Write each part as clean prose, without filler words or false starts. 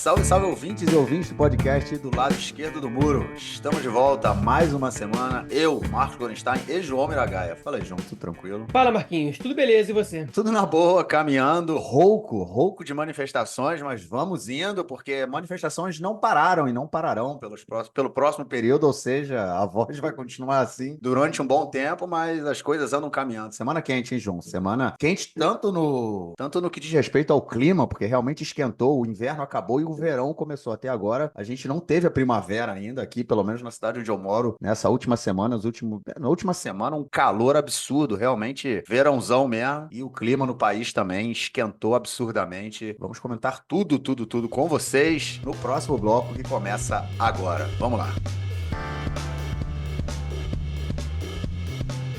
Salve, salve ouvintes e ouvintes do podcast do lado esquerdo do muro. Estamos de volta mais uma semana. Eu, Marcos Gorenstein e João Miragaia. Fala aí, João, tudo tranquilo? Fala, Marquinhos. Tudo beleza e você? Tudo na boa, caminhando, rouco de manifestações, mas vamos indo, porque manifestações não pararam e não pararão pelo próximo período, ou seja, a voz vai continuar assim durante um bom tempo, mas as coisas andam caminhando. Semana quente, hein, João? Semana quente tanto no que diz respeito ao clima, porque realmente esquentou, o inverno acabou e o verão começou. Até agora, a gente não teve a primavera ainda aqui, pelo menos na cidade onde eu moro, nessa última semana, na última semana, um calor absurdo, realmente verãozão mesmo, e o clima no país também esquentou absurdamente. Vamos comentar tudo com vocês no próximo bloco que começa agora. Vamos lá.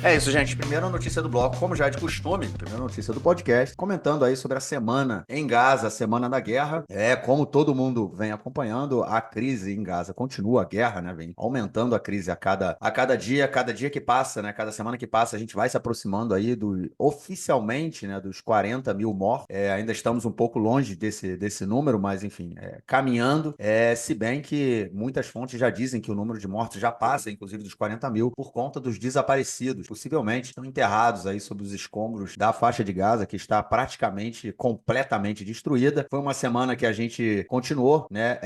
É isso, gente. Primeira notícia do bloco, como já é de costume, primeira notícia do podcast, comentando aí sobre a semana em Gaza, a semana da guerra. Como todo mundo vem acompanhando, a crise em Gaza continua, a guerra, né? Vem aumentando a crise cada dia que passa, né? Cada semana que passa, a gente vai se aproximando aí oficialmente, né? Dos 40 mil mortos. Ainda estamos um pouco longe desse número, mas enfim, caminhando. Se bem que muitas fontes já dizem que o número de mortos já passa, inclusive, dos 40 mil, por conta dos desaparecidos. Possivelmente estão enterrados aí sob os escombros da faixa de Gaza, que está praticamente completamente destruída. Foi uma semana que a gente continuou, né?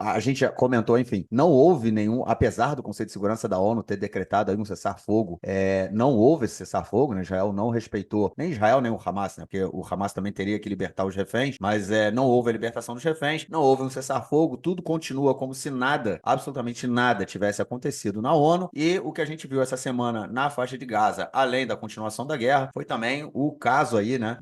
A gente comentou, enfim, não houve nenhum, apesar do Conselho de Segurança da ONU ter decretado aí um cessar-fogo, não houve esse cessar-fogo, né? Israel não respeitou, nem Israel nem o Hamas, né? Porque o Hamas também teria que libertar os reféns, mas não houve a libertação dos reféns, não houve um cessar-fogo, tudo continua como se nada, absolutamente nada tivesse acontecido na ONU, e o que a gente viu essa semana na faixa de Gaza, além da continuação da guerra, foi também o caso aí, né,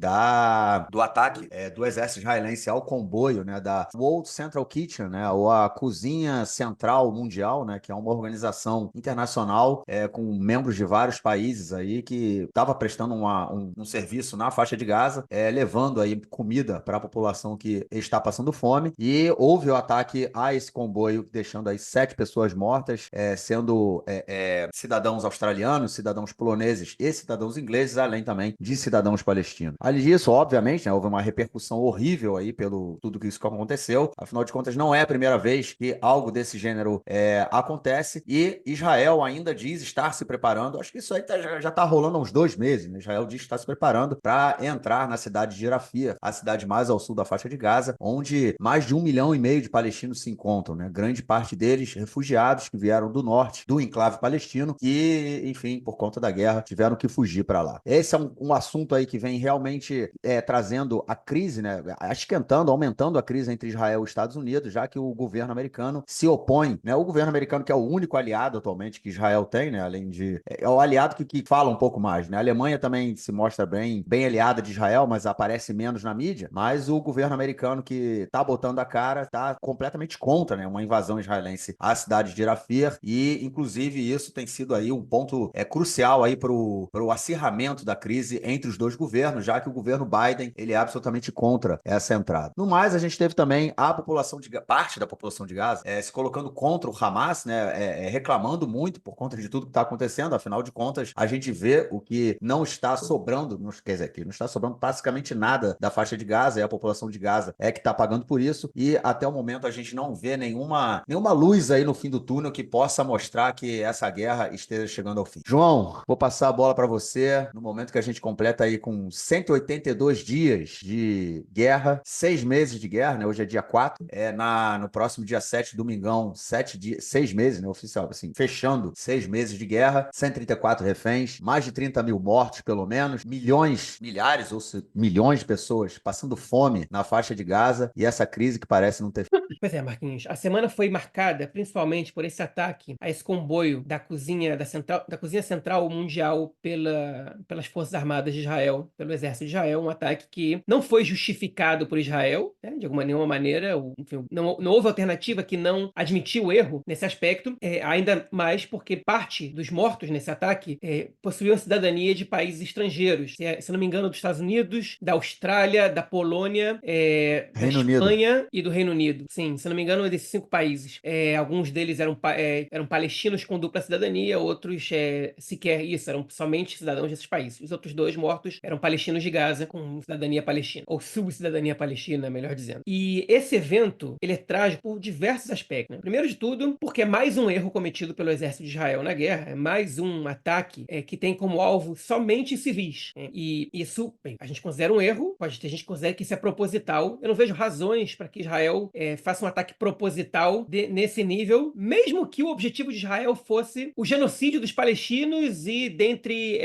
do ataque do exército israelense ao comboio, né, da World Central Kitchen, né, ou a Cozinha Central Mundial, né, que é uma organização internacional com membros de vários países aí que estava prestando um serviço na faixa de Gaza, levando aí comida para a população que está passando fome, e houve o ataque a esse comboio, deixando aí 7 pessoas mortas, sendo cidadãos australianos, cidadãos poloneses e cidadãos ingleses, além também de cidadãos palestinos. Além disso, obviamente, né, houve uma repercussão horrível aí pelo tudo que isso que aconteceu. Afinal de contas, não é a primeira vez que algo desse gênero acontece, e Israel ainda diz estar se preparando. Acho que isso aí já está rolando há uns 2 meses, né? Israel diz que está se preparando para entrar na cidade de Rafah, a cidade mais ao sul da faixa de Gaza, onde mais de 1,5 milhão de palestinos se encontram, né? Grande parte deles refugiados que vieram do norte, do enclave palestino, e, enfim, por conta da guerra, tiveram que fugir para lá. Esse é um assunto aí que vem realmente trazendo a crise, né? Esquentando, aumentando a crise entre Israel e Estados Unidos, já que o governo americano se opõe, né? O governo americano, que é o único aliado atualmente que Israel tem, né? Além de... É o aliado que fala um pouco mais, né? A Alemanha também se mostra bem aliada de Israel, mas aparece menos na mídia. Mas o governo americano, que tá botando a cara, tá completamente contra, né? Uma invasão israelense à cidade de Rafah, e, inclusive, isso tem sido aí um ponto crucial aí para o acirramento da crise entre os dois governos, já que o governo Biden, ele é absolutamente contra essa entrada. No mais, a gente teve também parte da população de Gaza se colocando contra o Hamas, né, reclamando muito por conta de tudo que está acontecendo. Afinal de contas, a gente vê o que não está sobrando, quer dizer, que não está sobrando basicamente nada da faixa de Gaza, e a população de Gaza é que está pagando por isso, e até o momento a gente não vê nenhuma luz aí no fim do túnel que possa mostrar que essa guerra esteja chegando ao fim. João, vou passar a bola para você no momento que a gente completa aí com 182 dias de guerra, 6 meses de guerra, né? Hoje é dia 4, no próximo dia 7, domingão, 6 meses, né? Oficial, assim, fechando 6 meses de guerra, 134 reféns, mais de 30 mil mortos, pelo menos, milhares ou milhões de pessoas passando fome na faixa de Gaza, e essa crise que parece não ter... Pois é, Marquinhos. A semana foi marcada principalmente por esse ataque a esse comboio da Cozinha Central Mundial pelas Forças Armadas de Israel, pelo Exército de Israel, um ataque que não foi justificado por Israel, né, de nenhuma maneira. Enfim, não houve alternativa que não admitiu o erro nesse aspecto, ainda mais porque parte dos mortos nesse ataque possuíam cidadania de países estrangeiros, se não me engano, dos Estados Unidos, da Austrália, da Polônia, da Reino Unido. Espanha e do Reino Unido. Sim, se não me engano, desses 5 países. Alguns deles eram palestinos com dupla cidadania, outros sequer isso, eram somente cidadãos desses países. Os outros 2 mortos eram palestinos de Gaza com cidadania palestina, ou subcidadania palestina, melhor dizendo. E esse evento, ele é trágico por diversos aspectos, né? Primeiro de tudo, porque é mais um erro cometido pelo exército de Israel na guerra, é mais um ataque que tem como alvo somente civis, né? E isso, bem, a gente considera um erro, pode ter gente que considera que isso é proposital. Eu não vejo razões para que Israel faça um ataque proposital nesse nível, mesmo que o objetivo de Israel fosse o genocídio dos palestinos e dentre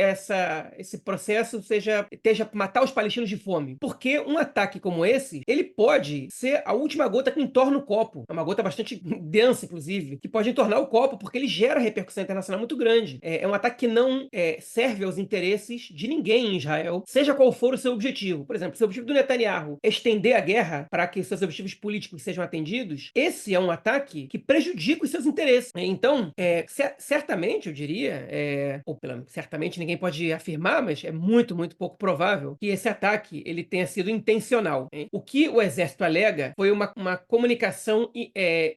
esse processo esteja matar os palestinos de fome. Porque um ataque como esse, ele pode ser a última gota que entorna o copo. É uma gota bastante densa, inclusive, que pode entornar o copo, porque ele gera repercussão internacional muito grande. É um ataque que não serve aos interesses de ninguém em Israel, seja qual for o seu objetivo. Por exemplo, se o objetivo do Netanyahu é estender a guerra para que seus objetivos políticos sejam atendidos, esse é um ataque que prejudica os seus interesses. Então, certamente, eu diria, certamente ninguém pode afirmar, mas é muito, muito pouco provável que esse ataque ele tenha sido intencional. O que o exército alega foi uma comunicação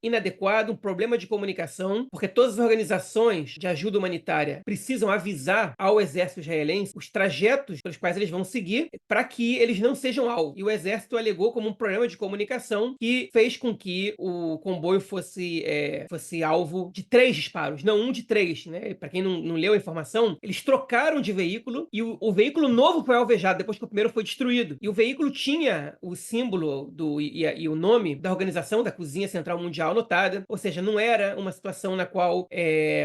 inadequada, um problema de comunicação, porque todas as organizações de ajuda humanitária precisam avisar ao exército israelense os trajetos pelos quais eles vão seguir para que eles não sejam alvo. E o exército alegou como um problema de comunicação que fez com que o comboio fosse alvo de 3 disparos, não um de 3, né? Para quem não leu a informação, eles trocaram de veículo e o veículo novo foi alvejado depois que o primeiro foi destruído. E o veículo tinha o símbolo e o nome da organização da Cozinha Central Mundial anotada, ou seja, não era uma situação na qual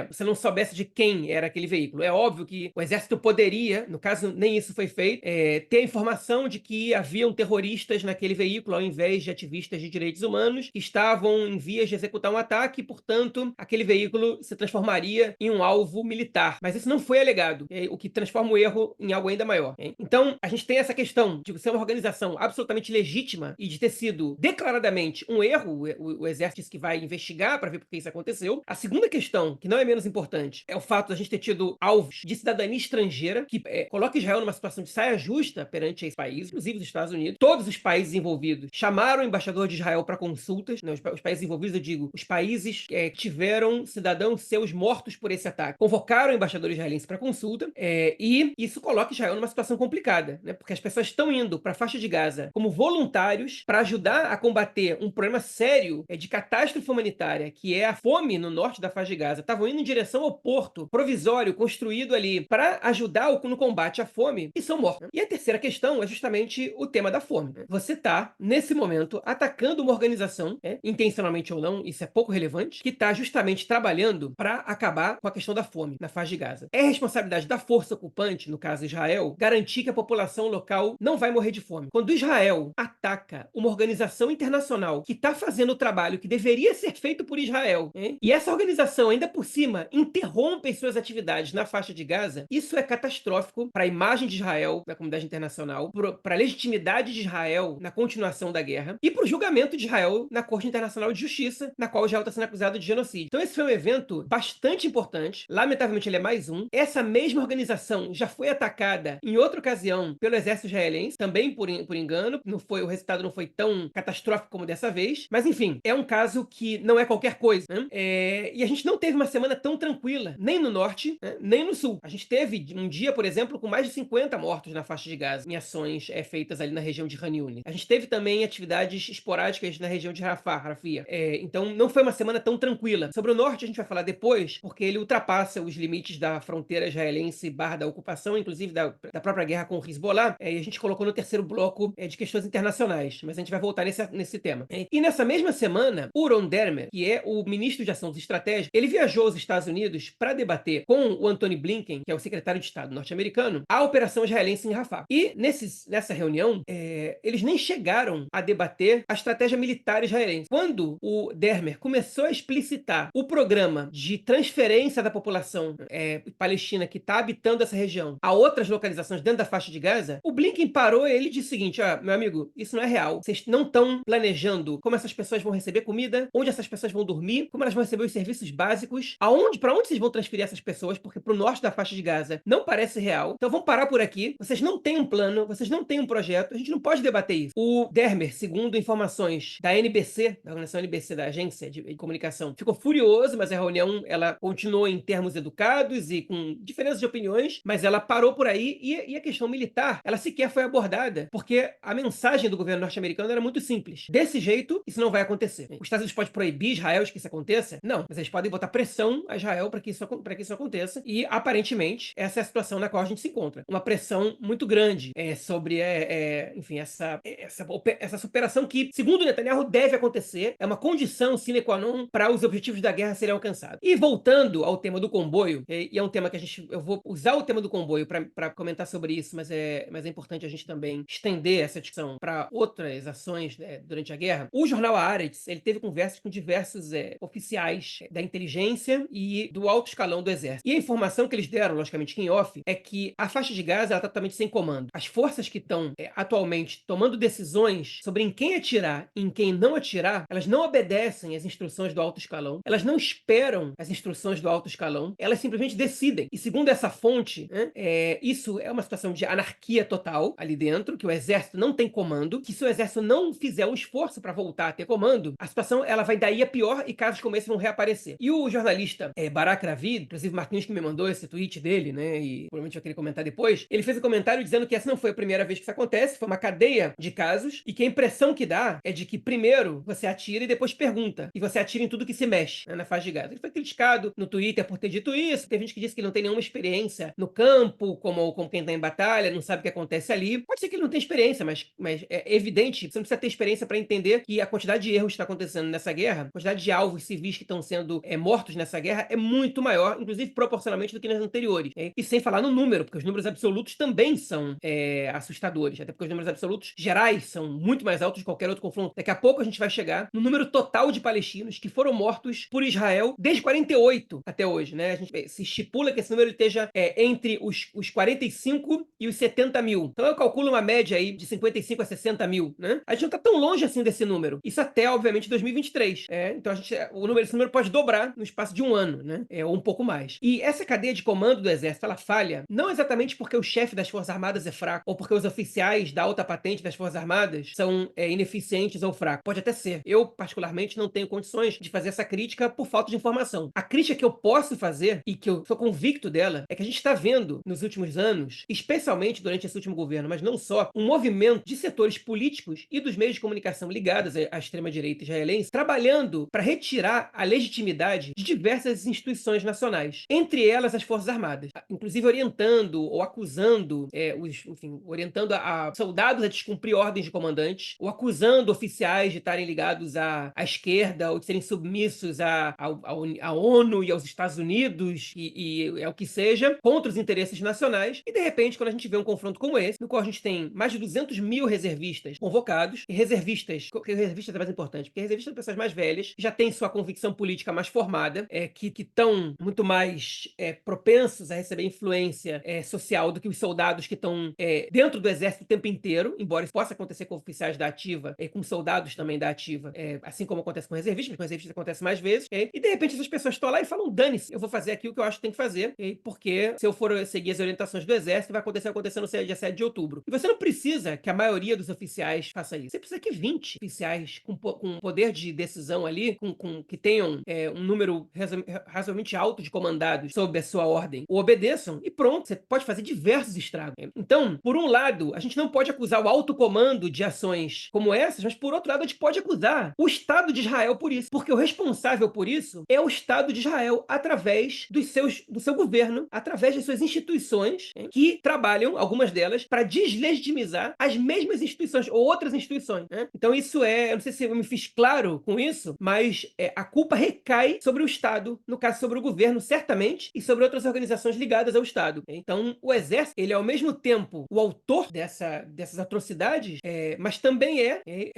você não soubesse de quem era aquele veículo. É óbvio que o exército poderia, no caso nem isso foi feito, ter a informação de que haviam terroristas naquele veículo ao invés de ativistas de direitos humanos que estavam em vias de executar um ataque e, portanto, aquele veículo se transformaria em um alvo militar. Mas isso não foi alegado, o que transforma o erro em algo ainda maior. Então, a gente tem essa questão de ser uma organização absolutamente legítima e de ter sido declaradamente um erro. O exército disse que vai investigar para ver por que isso aconteceu. A segunda questão, que não é menos importante, é o fato de a gente ter tido alvos de cidadania estrangeira que coloca Israel numa situação de saia justa perante esse país, inclusive os Estados Unidos. Todos os países envolvidos chamaram o embaixador de Israel para consultas, né? Os países envolvidos, eu digo, os países que tiveram cidadãos seus mortos por esse ataque, convocaram o embaixador israelense para consulta, e isso coloca Israel numa situação complicada, né? Porque as pessoas estão indo para a faixa de Gaza como voluntários para ajudar a combater um problema sério de catástrofe humanitária, que é a fome no norte da faixa de Gaza. Estavam indo em direção ao porto provisório construído ali para ajudar no combate à fome e são mortos. E a terceira questão é justamente o tema da fome. Você está, nesse momento, atacando uma organização, intencionalmente ou não, isso é pouco relevante, que está justamente trabalhando para acabar com a questão da fome na faixa de Gaza. É responsabilidade da força ocupante, no caso Israel, garantir que a população local não vai morrer de fome. Quando Israel ataca uma organização internacional que está fazendo o trabalho que deveria ser feito por Israel, e essa organização ainda por cima interrompe suas atividades na faixa de Gaza, isso é catastrófico para a imagem de Israel na comunidade internacional, para a legitimidade de Israel na continuação da guerra e para o julgamento de Israel na Corte Internacional de Justiça, na qual Israel está sendo acusado de genocídio. Então esse foi um evento bastante importante. Lamentavelmente ele é mais um. Essa mesma organização já foi atacada em outra ocasião pelo exército israelense, também por engano. O resultado não foi tão catastrófico como dessa vez, mas enfim, é um caso que não é qualquer coisa, né? E a gente não teve uma semana tão tranquila, nem no norte, né, nem no sul. A gente teve um dia, por exemplo, com mais de 50 mortos na faixa de Gaza, em ações feitas ali na região de Han Yunis. A gente teve também atividades esporádicas na região de Rafah. Então não foi uma semana tão tranquila. Sobre o norte a gente vai falar depois, porque ele ultrapassa os limites da fronteira israelense da ocupação, inclusive da própria guerra com o Hezbollah, e a gente colocou no terceiro bloco de questões internacionais, mas a gente vai voltar nesse tema. E nessa mesma semana, o Ron Dermer, que é o ministro de Assuntos Estratégicos, ele viajou aos Estados Unidos para debater com o Antony Blinken, que é o secretário de Estado norte-americano, a operação israelense em Rafah. E nessa reunião, eles nem chegaram a debater a estratégia militar israelense. Quando o Dermer começou a explicitar o programa de transferência da população palestina que está habitando essa região a outras localizações dentro da faixa de Gaza, o Blinken parou ele e disse o seguinte: meu amigo, isso não é real. Vocês não estão planejando como essas pessoas vão receber comida, onde essas pessoas vão dormir, como elas vão receber os serviços básicos, para onde vocês vão transferir essas pessoas, porque pro norte da faixa de Gaza não parece real. Então vamos parar por aqui. Vocês não têm um plano, vocês não têm um projeto, a gente não pode debater isso. O Dermer, segundo informações da NBC, da organização NBC, da agência de comunicação, ficou furioso, mas a reunião ela continuou em termos educados. aliados e com diferenças de opiniões, mas ela parou por aí e a questão militar, ela sequer foi abordada, porque a mensagem do governo norte-americano era muito simples. Desse jeito, isso não vai acontecer. Os Estados Unidos pode proibir Israel de que isso aconteça? Não, mas eles podem botar pressão a Israel para que isso aconteça, e aparentemente essa é a situação na qual a gente se encontra. Uma pressão muito grande sobre, enfim, essa superação que, segundo Netanyahu, deve acontecer, é uma condição sine qua non para os objetivos da guerra serem alcançados. E voltando ao tema do comboio, e é um tema que eu vou usar o tema do comboio para comentar sobre isso, mas é importante a gente também estender essa discussão para outras ações, né, durante a guerra. O jornal Haaretz, ele teve conversas com diversos oficiais da inteligência e do alto escalão do exército. E a informação que eles deram, logicamente em off, é que a faixa de Gaza está totalmente sem comando. As forças que estão atualmente tomando decisões sobre em quem atirar e em quem não atirar, elas não obedecem às instruções do alto escalão, elas não esperam as instruções do alto escalão, elas simplesmente decidem. E segundo essa fonte, né, isso é uma situação de anarquia total ali dentro, que o exército não tem comando, que se o exército não fizer um esforço para voltar a ter comando, a situação ela vai daí a pior e casos como esse vão reaparecer. E o jornalista Barak Ravid, inclusive Martins que me mandou esse tweet dele, né, e provavelmente vai querer comentar depois, ele fez um comentário dizendo que essa não foi a primeira vez que isso acontece, foi uma cadeia de casos, e que a impressão que dá é de que primeiro você atira e depois pergunta, e você atira em tudo que se mexe, né, na faixa de Gaza. Ele foi criticado no Twitter por ter dito isso, tem gente que disse que ele não tem nenhuma experiência no campo, como quem tá em batalha, não sabe o que acontece ali. Pode ser que ele não tenha experiência, mas é evidente, você não precisa ter experiência para entender que a quantidade de erros que está acontecendo nessa guerra, a quantidade de alvos civis que estão sendo mortos nessa guerra é muito maior, inclusive proporcionalmente do que nas anteriores. E sem falar no número, porque os números absolutos também são assustadores, até porque os números absolutos gerais são muito mais altos de qualquer outro confronto. Daqui a pouco a gente vai chegar no número total de palestinos que foram mortos por Israel desde 48 até hoje, né? A gente se estipula que esse número esteja entre os 45 e os 70 mil. Então eu calculo uma média aí de 55 a 60 mil, né? A gente não tá tão longe assim desse número. Isso até, obviamente, 2023. Então esse número pode dobrar no espaço de um ano, né? Ou um pouco mais. E essa cadeia de comando do exército, ela falha não exatamente porque o chefe das Forças Armadas é fraco, ou porque os oficiais da alta patente das Forças Armadas são ineficientes ou fracos. Pode até ser. Eu, particularmente, não tenho condições de fazer essa crítica por falta de informação. A crítica que eu posso fazer, e que eu sou convicto dela, é que a gente está vendo nos últimos anos, especialmente durante esse último governo, mas não só, um movimento de setores políticos e dos meios de comunicação ligados à extrema-direita israelense, trabalhando para retirar a legitimidade de diversas instituições nacionais, entre elas as Forças Armadas, inclusive orientando ou acusando, orientando a soldados a descumprir ordens de comandantes, ou acusando oficiais de estarem ligados à esquerda ou de serem submissos à ONU e aos Estados Unidos e é o que seja, contra os interesses nacionais. E de repente, quando a gente vê um confronto como esse, no qual a gente tem mais de 200 mil reservistas convocados, e reservistas é mais importante, porque reservistas são pessoas mais velhas, que já têm sua convicção política mais formada, que estão muito mais propensos a receber influência social do que os soldados que estão dentro do exército o tempo inteiro, embora isso possa acontecer com oficiais da ativa, com soldados também da ativa, assim como acontece com reservistas, mas com reservistas acontece mais vezes, e de repente essas pessoas estão lá e falam, dane-se, eu vou fazer aqui o que eu acho que tem que fazer, porque se eu for seguir as orientações do exército, vai acontecer no dia 7 de outubro. E você não precisa que a maioria dos oficiais faça isso. Você precisa que 20 oficiais com poder de decisão ali, que tenham um número razoavelmente alto de comandados sob a sua ordem, o obedeçam e pronto. Você pode fazer diversos estragos. Então, por um lado, a gente não pode acusar o alto comando de ações como essas, mas por outro lado, a gente pode acusar o Estado de Israel por isso, porque o responsável por isso é o Estado de Israel através do seu governo, através das suas instituições, que trabalham, algumas delas, para deslegitimizar as mesmas instituições ou outras instituições. Então isso eu não sei se eu me fiz claro com isso, mas a culpa recai sobre o Estado, no caso sobre o governo, certamente, e sobre outras organizações ligadas ao Estado. Então o Exército, ele é ao mesmo tempo o autor dessas atrocidades, mas também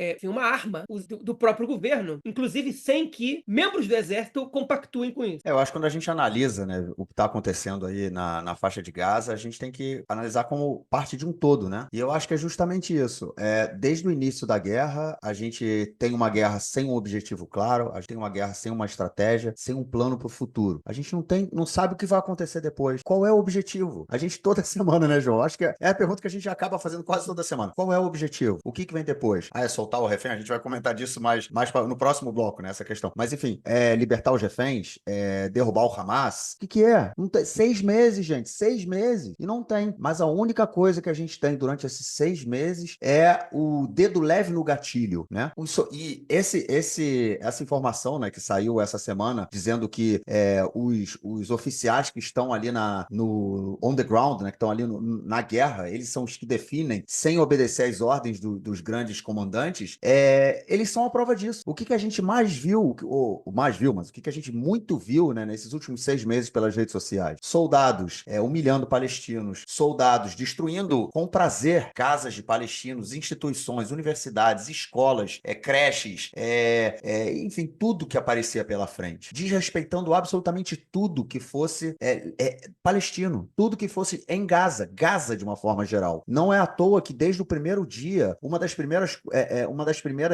enfim, uma arma do próprio governo, inclusive sem que membros do Exército compactuem com isso. Eu acho que quando a gente analisa, né, o que está acontecendo aí na faixa de Gaza, a gente tem que analisar como parte de um todo, né? E eu acho que é justamente isso. Desde o início da guerra, a gente tem uma guerra sem um objetivo claro, a gente tem uma guerra sem uma estratégia, sem um plano para o futuro. A gente não sabe o que vai acontecer depois. Qual é o objetivo? A gente toda semana, né, João? Acho que é a pergunta que a gente acaba fazendo quase toda semana. Qual é o objetivo? O que vem depois? É soltar o refém? A gente vai comentar disso mais no próximo bloco, né, essa questão. Mas enfim, libertar os reféns, derrubar o Hamas, Hamas. O que é? Não tem, 6 meses, gente, 6 meses. E não tem. Mas a única coisa que a gente tem durante esses 6 meses é o dedo leve no gatilho, né? E essa informação, né, que saiu essa semana, dizendo que os oficiais que estão ali no on the ground, né, que estão ali na guerra, eles são os que definem, sem obedecer às ordens dos grandes comandantes, eles são a prova disso. O que a gente mais viu, mas o que a gente muito viu, né, nesses últimos 6 meses pelas redes sociais? Soldados humilhando palestinos, soldados destruindo com prazer casas de palestinos, instituições, universidades, escolas, creches, enfim, tudo que aparecia pela frente, desrespeitando absolutamente tudo que fosse palestino, tudo que fosse em Gaza de uma forma geral. Não é à toa que desde o primeiro dia, uma das primeiras,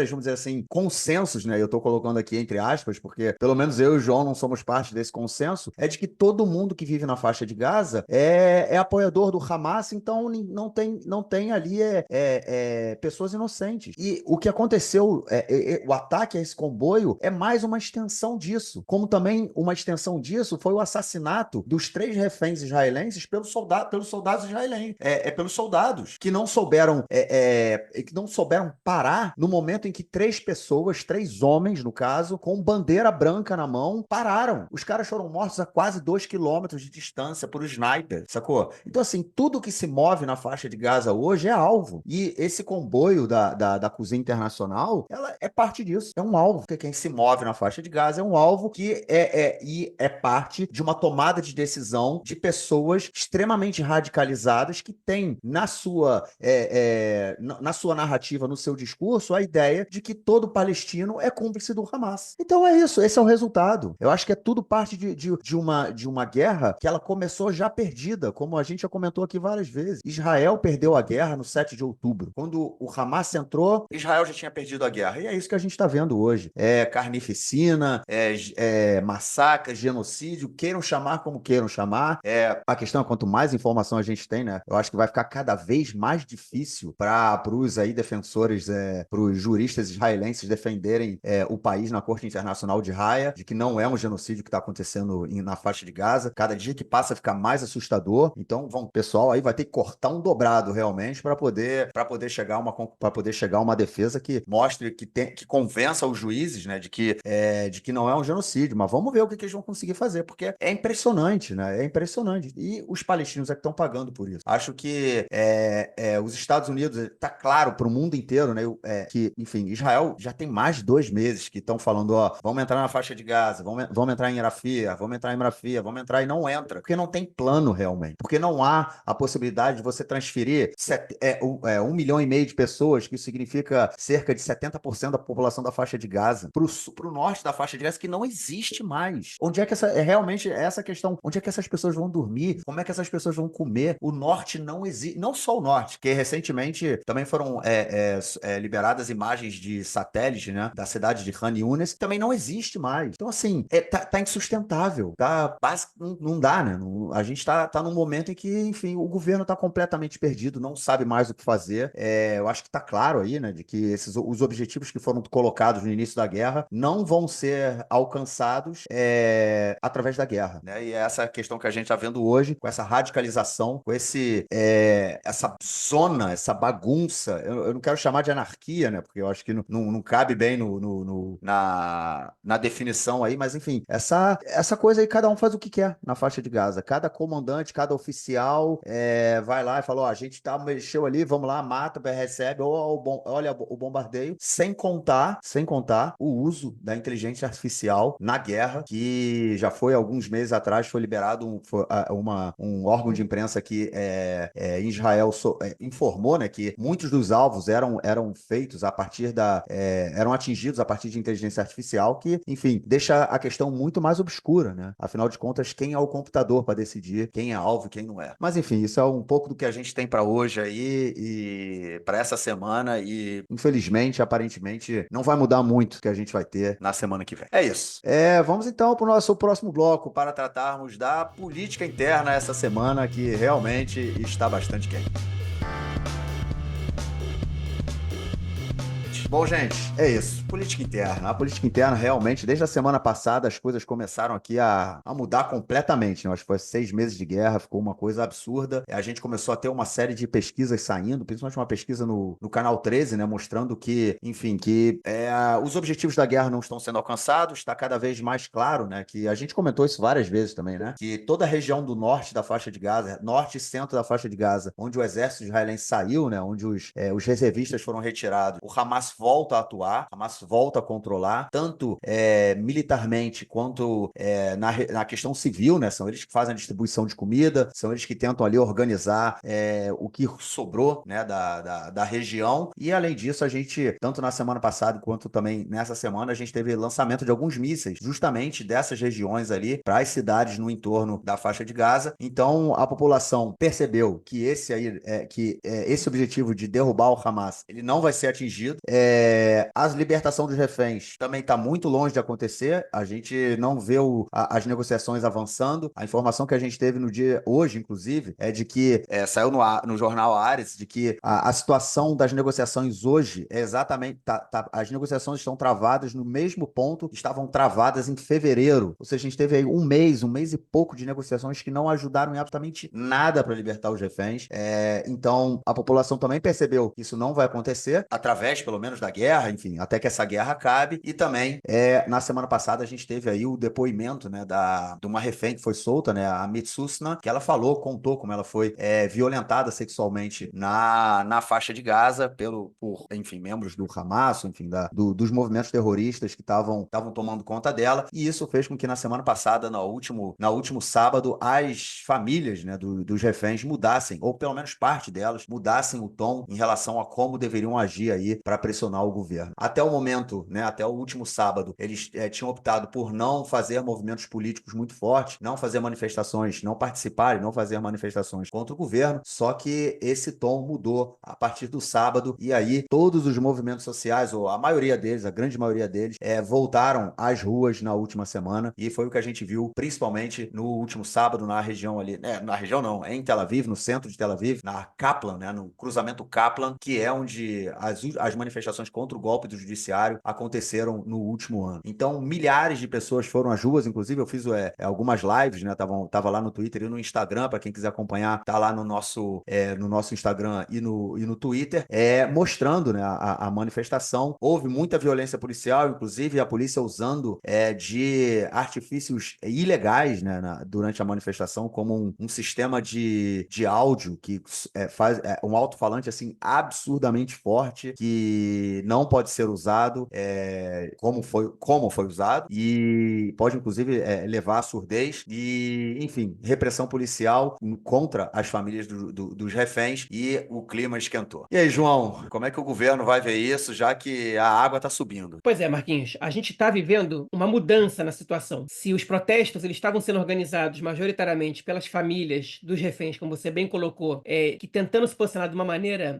vamos dizer assim, consensos, né? Eu estou colocando aqui entre aspas, porque pelo menos eu e o João não somos parte desse consenso, é de que todo mundo que vive na faixa de Gaza é apoiador do Hamas, então não tem ali pessoas inocentes. E o que aconteceu, o ataque a esse comboio é mais uma extensão disso, como também uma extensão disso foi o assassinato dos 3 reféns israelenses pelos soldados israelenses, pelos soldados que não souberam parar no momento em que 3 pessoas, 3 homens no caso, com bandeira branca na mão, pararam. Os caras foram mortos a quase 2 quilômetros de distância por sniper, sacou? Então assim, tudo que se move na faixa de Gaza hoje é alvo. E esse comboio da Cozinha Internacional, ela é parte disso, é um alvo. Porque quem se move na faixa de Gaza é um alvo que é parte de uma tomada de decisão de pessoas extremamente radicalizadas que têm na sua narrativa, no seu discurso, a ideia de que todo palestino é cúmplice do Hamas. Então é isso, esse é o resultado. Eu acho que é tudo parte de uma guerra que ela começou já perdida, como a gente já comentou aqui várias vezes. Israel perdeu a guerra no 7 de outubro. Quando o Hamas entrou, Israel já tinha perdido a guerra. E é isso que a gente está vendo hoje. Carnificina, massacre, genocídio, queiram chamar como queiram chamar. A questão é quanto mais informação a gente tem, né? Eu acho que vai ficar cada vez mais difícil para os aí defensores, para os juristas israelenses defenderem o país na Corte Internacional de Haia, de que não é um genocídio que está acontecendo na faixa de Gaza. Cada dia que passa fica mais assustador. Então, o pessoal aí vai ter que cortar um dobrado realmente para poder chegar a uma defesa que mostre, que convença os juízes, né, de que não é um genocídio. Mas vamos ver o que eles vão conseguir fazer, porque é impressionante, né? É impressionante. E os palestinos é que estão pagando por isso. Acho que os Estados Unidos, está claro para o mundo inteiro, né, que, enfim, Israel já tem mais de 2 meses que estão falando, vamos entrar na faixa de Gaza, vamos entrar em Rafah, vamos entrar e não entra, porque não tem plano realmente, porque não há a possibilidade de você transferir 1,5 milhão de pessoas, que isso significa cerca de 70% da população da faixa de Gaza, para o norte da faixa de Gaza, que não existe mais. Onde é que realmente essa questão, onde é que essas pessoas vão dormir? Como é que essas pessoas vão comer? O norte não existe, não só o norte, que recentemente também foram liberadas imagens de satélite, né, da cidade de Khan Younis, também não existe mais. Então assim, tá insustentável, não dá, né? A gente tá num momento em que, enfim, o governo tá completamente perdido, não sabe mais o que fazer. Eu acho que tá claro aí, né, de que os objetivos que foram colocados no início da guerra não vão ser alcançados através da guerra, né? E é essa questão que a gente tá vendo hoje, com essa radicalização, com essa zona, essa bagunça. Eu não quero chamar de anarquia, né? Porque eu acho que não cabe bem na definição aí, mas enfim, essa coisa aí, cada um faz o que quer na faixa de Gaza. Cada comandante, cada oficial vai lá e fala, a gente mexeu ali, vamos lá, mata, recebe, olha o bombardeio, sem contar o uso da inteligência artificial na guerra, que já foi alguns meses atrás, foi liberado um órgão de imprensa que em Israel informou, né, que muitos dos alvos eram feitos eram atingidos a partir de inteligência artificial, que, enfim, deixa a questão muito mais obscura, né? Afinal de contas, quem é o computador para decidir quem é alvo e quem não é? Mas, enfim, isso é um pouco do que a gente tem para hoje aí e para essa semana e, infelizmente, aparentemente, não vai mudar muito o que a gente vai ter na semana que vem. É isso. Vamos então para o nosso próximo bloco para tratarmos da política interna essa semana, que realmente está bastante quente. Bom, gente, é isso. Política interna. A política interna, realmente, desde a semana passada, as coisas começaram aqui a mudar completamente, né? Acho que foi 6 meses de guerra, ficou uma coisa absurda. A gente começou a ter uma série de pesquisas saindo, principalmente uma pesquisa no Canal 13, né? Mostrando que, enfim, os objetivos da guerra não estão sendo alcançados. Está cada vez mais claro, né? Que a gente comentou isso várias vezes também, né? Que toda a região do norte da faixa de Gaza, norte e centro da faixa de Gaza, onde o exército israelense saiu, né? Onde os reservistas foram retirados, o Hamas volta a atuar, o Hamas volta a controlar, tanto militarmente quanto na questão civil, né? São eles que fazem a distribuição de comida, são eles que tentam ali organizar o que sobrou, né? Da região. E além disso, a gente, tanto na semana passada quanto também nessa semana, a gente teve lançamento de alguns mísseis, justamente dessas regiões ali, para as cidades no entorno da faixa de Gaza. Então, a população percebeu que esse objetivo de derrubar o Hamas, ele não vai ser atingido. A libertação dos reféns também está muito longe de acontecer. A gente não vê as negociações avançando. A informação que a gente teve no dia hoje, inclusive, é de que saiu no jornal Haaretz, de que a situação das negociações hoje é exatamente... as negociações estão travadas no mesmo ponto que estavam travadas em fevereiro. Ou seja, a gente teve aí um mês e pouco de negociações que não ajudaram em absolutamente nada para libertar os reféns. Então, a população também percebeu que isso não vai acontecer, através, pelo menos, da guerra, enfim, até que essa guerra acabe. E também, na semana passada, a gente teve aí o depoimento, né, de uma refém que foi solta, né, a Mitsusna, que ela contou como ela foi violentada sexualmente na faixa de Gaza por, enfim, membros do Hamas, enfim, dos movimentos terroristas que estavam tomando conta dela. E isso fez com que na semana passada, no último sábado, as famílias, né, dos reféns mudassem, ou pelo menos parte delas, mudassem o tom em relação a como deveriam agir aí para pressionar o governo. Até o momento, né, até o último sábado, eles tinham optado por não fazer movimentos políticos muito fortes, não fazer manifestações, não participarem, não fazer manifestações contra o governo, só que esse tom mudou a partir do sábado, e aí todos os movimentos sociais, ou a maioria deles, a grande maioria deles, voltaram às ruas na última semana, e foi o que a gente viu principalmente no último sábado na região ali, na região não, em Tel Aviv, no centro de Tel Aviv, na Kaplan, né, no cruzamento Kaplan, que é onde as manifestações contra o golpe do judiciário aconteceram no último ano. Então, milhares de pessoas foram às ruas, inclusive eu fiz algumas lives, né, tava lá no Twitter e no Instagram, para quem quiser acompanhar, tá lá no nosso Instagram e no Twitter, mostrando, né, a manifestação. Houve muita violência policial, inclusive a polícia usando de artifícios ilegais, né, durante a manifestação, como um sistema de áudio que faz um alto-falante assim absurdamente forte, que não pode ser usado como foi usado, e pode inclusive levar à surdez e, enfim, repressão policial contra as famílias dos reféns, e o clima esquentou. E aí, João, como é que o governo vai ver isso, já que a água está subindo? Pois é, Marquinhos, a gente está vivendo uma mudança na situação. Se os protestos eles estavam sendo organizados majoritariamente pelas famílias dos reféns, como você bem colocou, que tentando se posicionar de uma maneira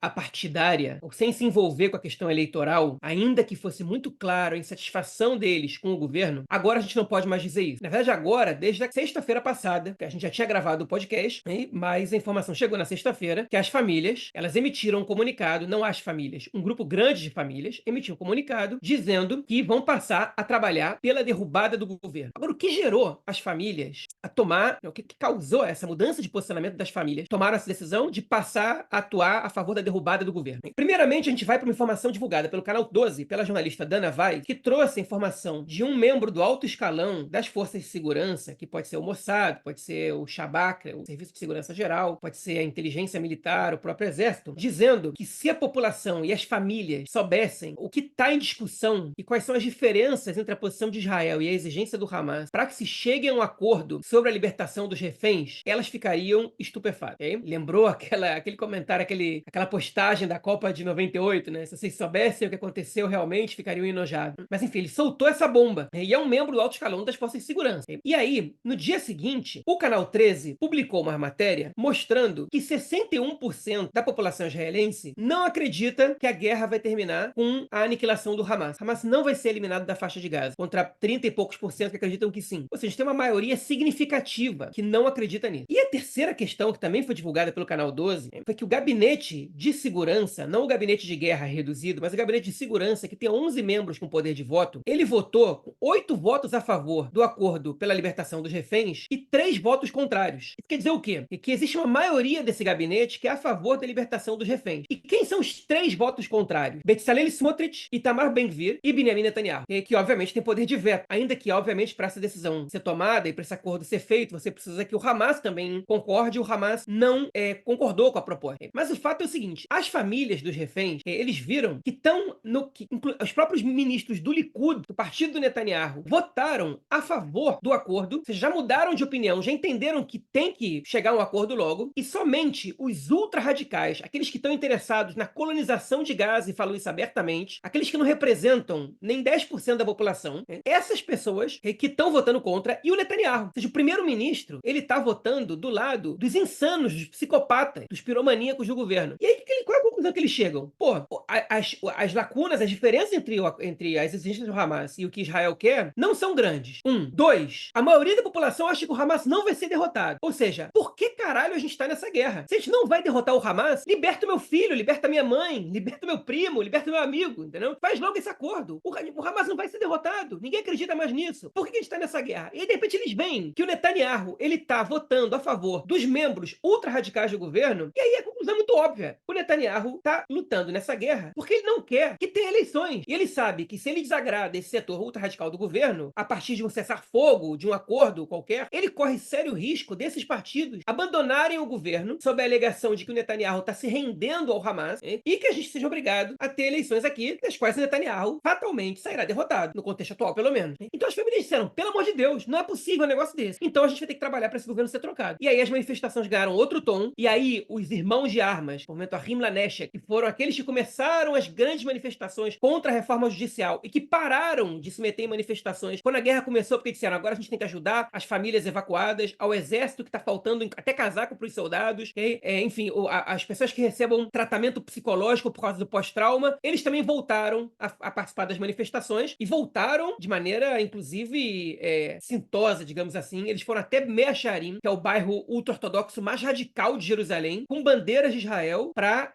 apartidária, ou sem se envolver com a questão eleitoral, ainda que fosse muito claro a insatisfação deles com o governo, agora a gente não pode mais dizer isso. Na verdade, agora, desde a sexta-feira passada, que a gente já tinha gravado o podcast, mas a informação chegou na sexta-feira, que as famílias, elas emitiram um comunicado, não as famílias, um grupo grande de famílias emitiu um comunicado dizendo que vão passar a trabalhar pela derrubada do governo. Agora, o que gerou as famílias a tomar, o que causou essa mudança de posicionamento das famílias, tomaram essa decisão de passar a atuar a favor da derrubada do governo? Primeiramente, a gente vai para uma informação divulgada pelo Canal 12, pela jornalista Dana Vai, que trouxe a informação de um membro do alto escalão das forças de segurança, que pode ser o Mossad, pode ser o Shabak, o Serviço de Segurança Geral, pode ser a inteligência militar, o próprio exército, dizendo que se a população e as famílias soubessem o que está em discussão e quais são as diferenças entre a posição de Israel e a exigência do Hamas para que se chegue a um acordo sobre a libertação dos reféns, elas ficariam estupefatas. Okay? Lembrou aquele comentário, aquela postagem da Copa de 98, né? Se vocês soubessem o que aconteceu realmente, ficariam enojados. Mas enfim, ele soltou essa bomba, né? E é um membro do alto escalão das forças de segurança. Okay? E aí, no dia seguinte, o Canal 13 publicou uma matéria mostrando que 61% da população israelense não acredita que a guerra vai terminar com a aniquilação do Hamas. Hamas não vai ser eliminado da faixa de Gaza, contra 30 e poucos por cento que acreditam que sim. Ou seja, tem uma maioria significativa que não acredita nisso. E a terceira questão, que também foi divulgada pelo Canal 12, foi que o gabinete de segurança, não o gabinete de guerra reduzido, mas o gabinete de segurança, que tem 11 membros com poder de voto, ele votou com 8 votos a favor do acordo pela libertação dos reféns e 3 votos contrários. Isso quer dizer o quê? Que existe uma maioria desse gabinete que é a favor da libertação dos reféns. E quem são os 3 votos contrários? Bezalel Smotrich, Itamar Ben-Gvir e Benjamin Netanyahu, que obviamente tem poder de veto, ainda que obviamente para essa decisão ser tomada e para esse acordo ser feito, você precisa que o Hamas também concorde. O Hamas não concordou com a proposta. Mas o fato é o seguinte: as famílias dos reféns, eles viram que estão os próprios ministros do Likud, do partido do Netanyahu, votaram a favor do acordo, ou seja, já mudaram de opinião, já entenderam que tem que chegar a um acordo logo, e somente os ultra-radicais, aqueles que estão interessados na colonização de Gaza, e falam isso abertamente, aqueles que não representam nem 10% da população, essas pessoas que estão votando contra, e o Netanyahu. Ou seja, o primeiro-ministro, ele está votando do lado dos insanos, dos psicopatas, dos piromaníacos do governo. E aí, qual é a conclusão que eles chegam? Pô, as lacunas, as diferenças entre as exigências do Hamas e o que Israel quer não são grandes. Dois, a maioria da população acha que o Hamas não vai ser derrotado. Ou seja, por que caralho a gente tá nessa guerra? Se a gente não vai derrotar o Hamas, liberta o meu filho, liberta minha mãe, liberta meu primo, liberta meu amigo, entendeu? Faz logo esse acordo. O Hamas não vai ser derrotado. Ninguém acredita mais nisso. Por que a gente tá nessa guerra? E aí, de repente, eles veem que o Netanyahu, ele tá votando a favor dos membros ultra-radicais do governo, e aí a conclusão é muito óbvia. O Netanyahu tá lutando nessa guerra porque ele não quer que tenha eleições. E ele sabe que se ele desagrada esse setor ultra-radical do governo, a partir de um cessar-fogo, de um acordo qualquer, ele corre sério risco desses partidos abandonarem o governo sob a alegação de que o Netanyahu está se rendendo ao Hamas, e que a gente seja obrigado a ter eleições aqui, das quais o Netanyahu fatalmente sairá derrotado, no contexto atual, pelo menos. Então as famílias disseram, pelo amor de Deus, não é possível um negócio desse. Então a gente vai ter que trabalhar para esse governo ser trocado. E aí as manifestações ganharam outro tom, e aí os irmãos de armas, o movimento Ahim Laneshek, que foram aqueles que começaram as grandes manifestações contra a reforma judicial e que pararam de se meter em manifestações quando a guerra começou, porque disseram, agora a gente tem que ajudar as famílias evacuadas, ao exército que está faltando até casaco para os soldados, enfim, as pessoas que recebam tratamento psicológico por causa do pós-trauma, eles também voltaram a participar das manifestações e voltaram de maneira, inclusive, sintosa, digamos assim. Eles foram até Mea Shearim, que é o bairro ultra-ortodoxo mais radical de Jerusalém, com bandeiras de Israel para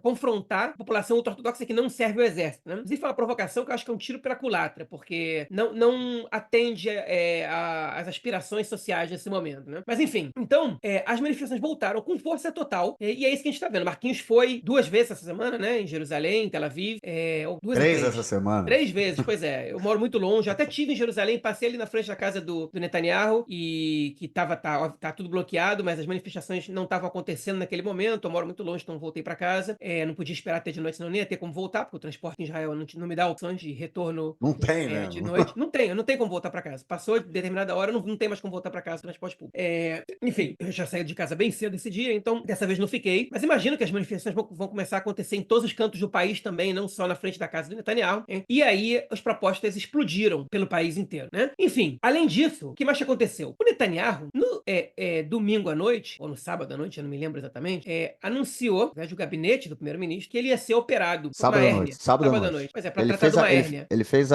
confrontar a população ultra-ortodoxa que não serve ao exército, né? Inclusive foi uma provocação que eu acho que é um tiro pela culatra, porque não atende às aspirações sociais nesse momento, né? Mas enfim, então, as manifestações voltaram com força total, e é isso que a gente tá vendo. Marquinhos foi 2 vezes essa semana, né? Em Jerusalém, em Tel Aviv, ou 2 ou 3 3. essa semana. 3 vezes, pois é. Eu moro muito longe, eu até estive em Jerusalém, passei ali na frente da casa do Netanyahu, e que tá tudo bloqueado, mas as manifestações não estavam acontecendo naquele momento. Eu moro muito longe, então voltei para casa. Não podia esperar até de noite, senão nem ia ter como voltar, porque o transporte em Israel não me dá opções de retorno. Não tem, né? De noite. Não tem como voltar para casa. Passou de determinada hora, não tem mais como voltar para casa, transporte público. Enfim, eu já saí de casa bem cedo esse dia, então dessa vez não fiquei. Mas imagino que as manifestações vão começar a acontecer em todos os cantos do país também, não só na frente da casa do Netanyahu. E aí as propostas explodiram pelo país inteiro, né? Enfim, além disso, o que mais aconteceu? O Netanyahu, no domingo à noite, ou no sábado à noite, eu não me lembro exatamente, anunciou, ao invés do gabinete do primeiro-ministro, que ele ia ser operado por uma hérnia. Sábado à noite. Pois é, para tratar de uma hérnia. Ele fez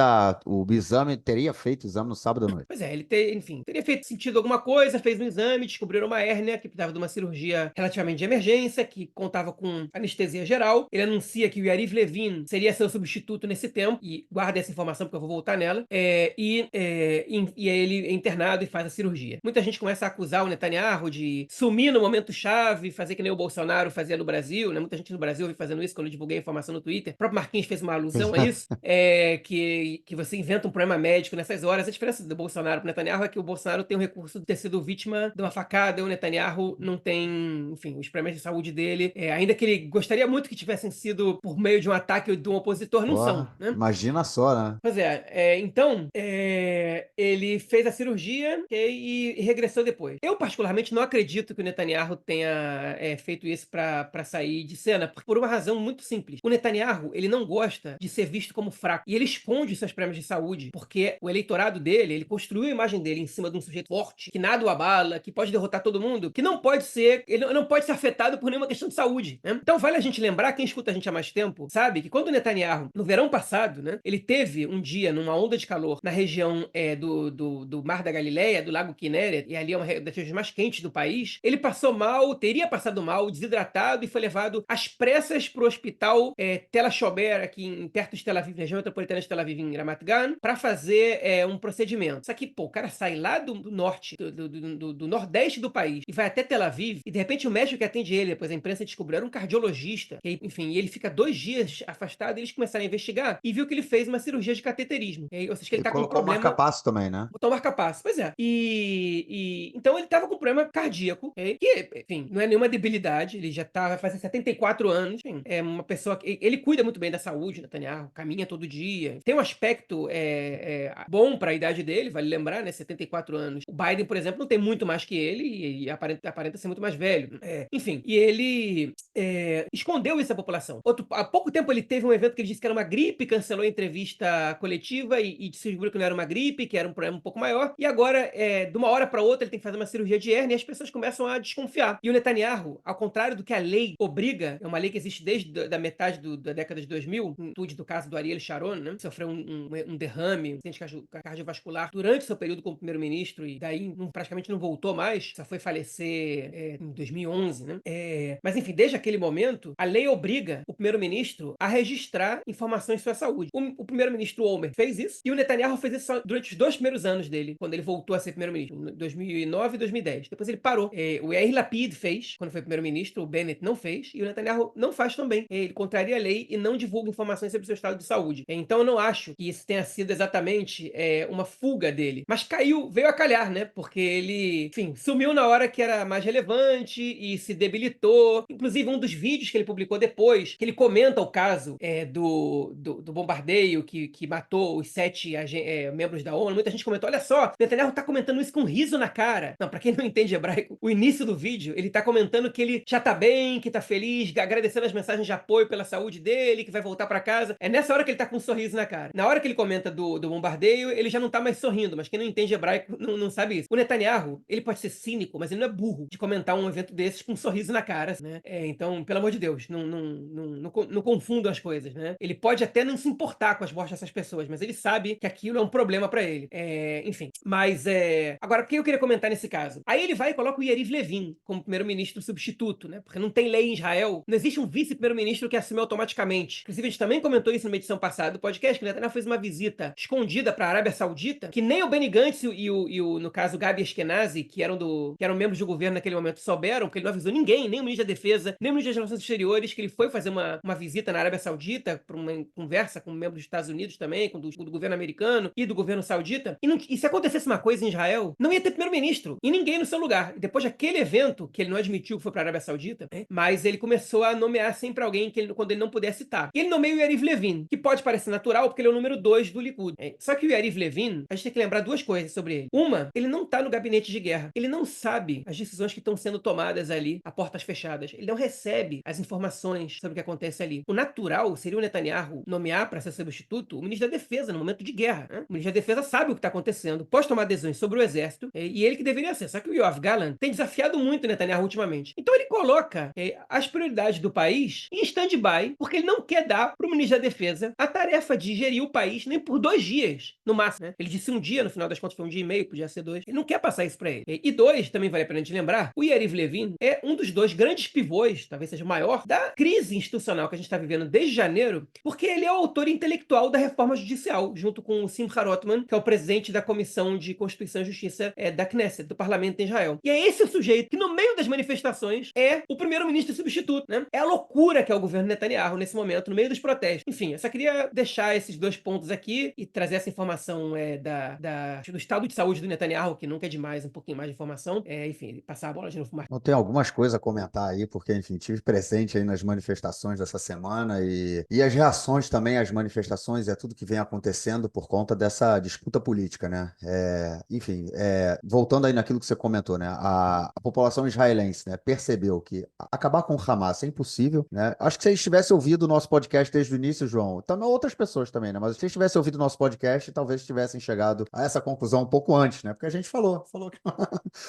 o exame, teria feito o exame no sábado à noite. Pois é, ele teria feito sentido alguma coisa, fez um exame, descobriram uma hérnia que precisava de uma cirurgia relativamente de emergência, que contava com anestesia geral. Ele anuncia que o Yariv Levin seria seu substituto nesse tempo, e guarda essa informação porque eu vou voltar nela, e aí ele é internado e faz a cirurgia. Muita gente começa a acusar o Netanyahu de sumir no momento chave, fazer que nem o Bolsonaro fazia no Brasil, né? Muita gente no Brasil vem fazendo isso quando eu divulguei a informação no Twitter. O próprio Marquinhos fez uma alusão a isso, que você inventa um problema médico nessas horas. A diferença do Bolsonaro pro Netanyahu é que o Bolsonaro tem o recurso de ter sido vítima de uma facada, e o Netanyahu não tem, enfim, os problemas de saúde dele, ainda que ele gostaria muito que tivessem sido por meio de um ataque de um opositor, não são, né? Imagina só, né? Pois então, ele fez a cirurgia e regressou depois. Eu, particularmente, não acredito que o Netanyahu tenha feito isso para sair de cena, por uma razão muito simples. O Netanyahu, ele não gosta de ser visto como fraco, e ele esconde seus problemas de saúde, porque o eleitorado dele, ele construiu a imagem dele em cima de um sujeito forte, que nada o abala, que pode derrotar todo mundo, que não pode ser, ele não pode ser afetado por nenhuma questão de saúde, né? Então vale a gente lembrar, quem escuta a gente há mais tempo, sabe que quando o Netanyahu, no verão passado, né, ele teve um dia numa onda de calor na região do Mar da Galileia, do Lago Kinneret, e ali é uma das regiões mais quentes do país, ele passou mal, teria passado mal, desidratado, e foi levado às pressas para pro hospital Tel HaShomer, aqui perto de Tel Aviv, região metropolitana de Tel Aviv, em Ramat Gan, para fazer um procedimento. Só que, pô, o cara sai lá do norte, do nordeste do país e vai até Tel Aviv, e de repente o médico que atende ele, depois a imprensa descobriu, era um cardiologista, e, enfim, e ele fica 2 dias afastado, e eles começaram a investigar e viu que ele fez uma cirurgia de cateterismo. Ou seja, que ele E tá com um colocou o problema. marca-passo também, né? Botou um marca-passo, pois é. Então ele tava com um problema cardíaco, que, enfim, não é nenhuma debilidade, ele já tá, vai fazer 74 anos, enfim, é uma pessoa que, ele cuida muito bem da saúde, Netanyahu, caminha todo dia, tem um aspecto bom para a idade dele, vale lembrar, né, 74 anos. O Biden, por exemplo, não tem muito mais que ele e aparenta ser muito mais velho. Enfim, e ele escondeu isso à população. Há pouco tempo ele teve um evento que ele disse que era uma gripe, cancelou a entrevista coletiva e descobriu que não era uma gripe, que era um problema um pouco maior, e agora, de uma hora para outra, ele tem que fazer uma cirurgia de hérnia e as pessoas começam a desconfiar. E o Netanyahu, ao contrário do que a lei obriga, é uma lei que existe desde a metade da década de 2000, em tudo do caso do Ariel Sharon, né, sofreu um derrame, um acidente cardiovascular durante seu período como primeiro-ministro, e daí praticamente não voltou mais, só foi falecer em 2011, né? Mas enfim, desde aquele momento, a lei obriga o primeiro-ministro a registrar informações sobre a saúde. O primeiro-ministro Olmert fez isso, e o Netanyahu fez isso durante os 2 primeiros anos dele, quando ele voltou a ser primeiro-ministro, 2009 e 2010. Depois ele parou. O Yair Lapid fez, quando foi primeiro-ministro, o Bennett não fez, e o Netanyahu não faz também. Ele contraria a lei e não divulga informações sobre o seu estado de saúde. Então eu não acho que isso tenha sido exatamente uma fuga dele. Mas veio a calhar, né? Porque ele, enfim, sumiu na hora que era mais relevante e se debilitou. Inclusive, um dos vídeos que ele publicou depois, que ele comenta o caso do bombardeio que matou os 7 membros da ONU. Muita gente comentou, olha só, Netanyahu tá comentando isso com um riso na cara. Não, pra quem não entende hebraico, o início do vídeo, ele tá comentando que ele já tá bem, que tá feliz, agradecendo as mensagens de apoio pela saúde dele, que vai voltar pra casa. É nessa hora que ele tá com um sorriso na cara. Na hora que ele comenta do bombardeio, ele já não tá mais sorrindo, mas quem não entende hebraico não sabe isso. O Netanyahu, ele pode ser cínico, mas ele não é burro de comentar um evento desses com um sorriso na cara, né? Então, pelo amor de Deus, não confundam as coisas, né? Ele pode até não se importar com as mortes dessas pessoas, mas ele sabe que aquilo é um problema pra ele. Enfim, mas agora, o que eu queria comentar nesse caso? Aí ele vai e coloca o Yariv Levin como primeiro-ministro substituto, né? Porque não tem lei em Israel, não existe um vice-primeiro-ministro que assume automaticamente. Inclusive, a gente também comentou isso numa edição passada do podcast, que o Netanyahu fez uma visita escondida para a Arábia Saudita, que nem o Benny Gantz no caso, o Gabi Ashkenazi, que eram membros do governo naquele momento, souberam, porque ele não avisou ninguém, nem o ministro da Defesa, nem o ministro das Relações Exteriores, que ele foi fazer uma visita na Arábia Saudita para uma conversa com membros dos Estados Unidos também, com do governo americano e do governo saudita. E se acontecesse uma coisa em Israel, não ia ter primeiro-ministro e ninguém no seu lugar. E depois daquele evento, que ele não admitiu que foi para a Arábia Saudita, né, mas ele começou a nomear sempre alguém quando ele não pudesse citar. E ele nomeia o Yariv Levin, que pode parecer natural, porque ele é o número 2 do Likud. Só que o Yariv Levin, a gente tem que lembrar 2 coisas sobre ele. Uma, ele não tá no gabinete de guerra. Ele não sabe as decisões que estão sendo tomadas ali, a portas fechadas. Ele não recebe as informações sobre o que acontece ali. O natural seria o Netanyahu nomear para ser substituto o ministro da Defesa no momento de guerra, né? O ministro da Defesa sabe o que está acontecendo, pode tomar decisões sobre o exército, e ele que deveria ser. Só que o Yoav Gallant tem desafiado muito o Netanyahu ultimamente. Então ele coloca as prioridades do país em stand-by, porque ele não quer dar para o ministro da Defesa a tarefa de gerir o país nem por 2 dias, no máximo, né? Ele disse um dia, no final das contas foi 1 dia e meio, podia ser 2. Ele não quer passar isso para ele. E 2, também vale a pena a gente lembrar, o Yariv Levin é um dos 2 grandes pivôs, talvez seja o maior, da crise institucional que a gente está vivendo desde janeiro, porque ele é o autor intelectual da reforma judicial, junto com o Simcha Rotman, que é o presidente da Comissão de Constituição e Justiça da Knesset, do Parlamento de Israel. E é esse o sujeito que, no meio das manifestações, é o primeiro-ministro substituto, né? É a loucura que é o governo Netanyahu nesse momento, no meio dos protestos. Enfim, eu só queria deixar esses 2 pontos aqui e trazer essa informação do estado de saúde do Netanyahu, que nunca é demais, um pouquinho mais de informação. Enfim, passar a bola de novo, Marcos. Eu tenho algumas coisas a comentar aí, porque, enfim, tive presente aí nas manifestações dessa semana e as reações também às manifestações e a tudo que vem acontecendo por conta dessa disputa política, né? Enfim, voltando aí naquilo que você comentou, né? A população israelense, né, percebeu que acabar com o Hamas é impossível, né? Acho que se eles tivessem ouvido o nosso podcast desde o início, João, também outras pessoas também, né? Mas se eles tivessem ouvido o nosso podcast, talvez tivessem chegado a essa conclusão um pouco antes, né? Porque a gente falou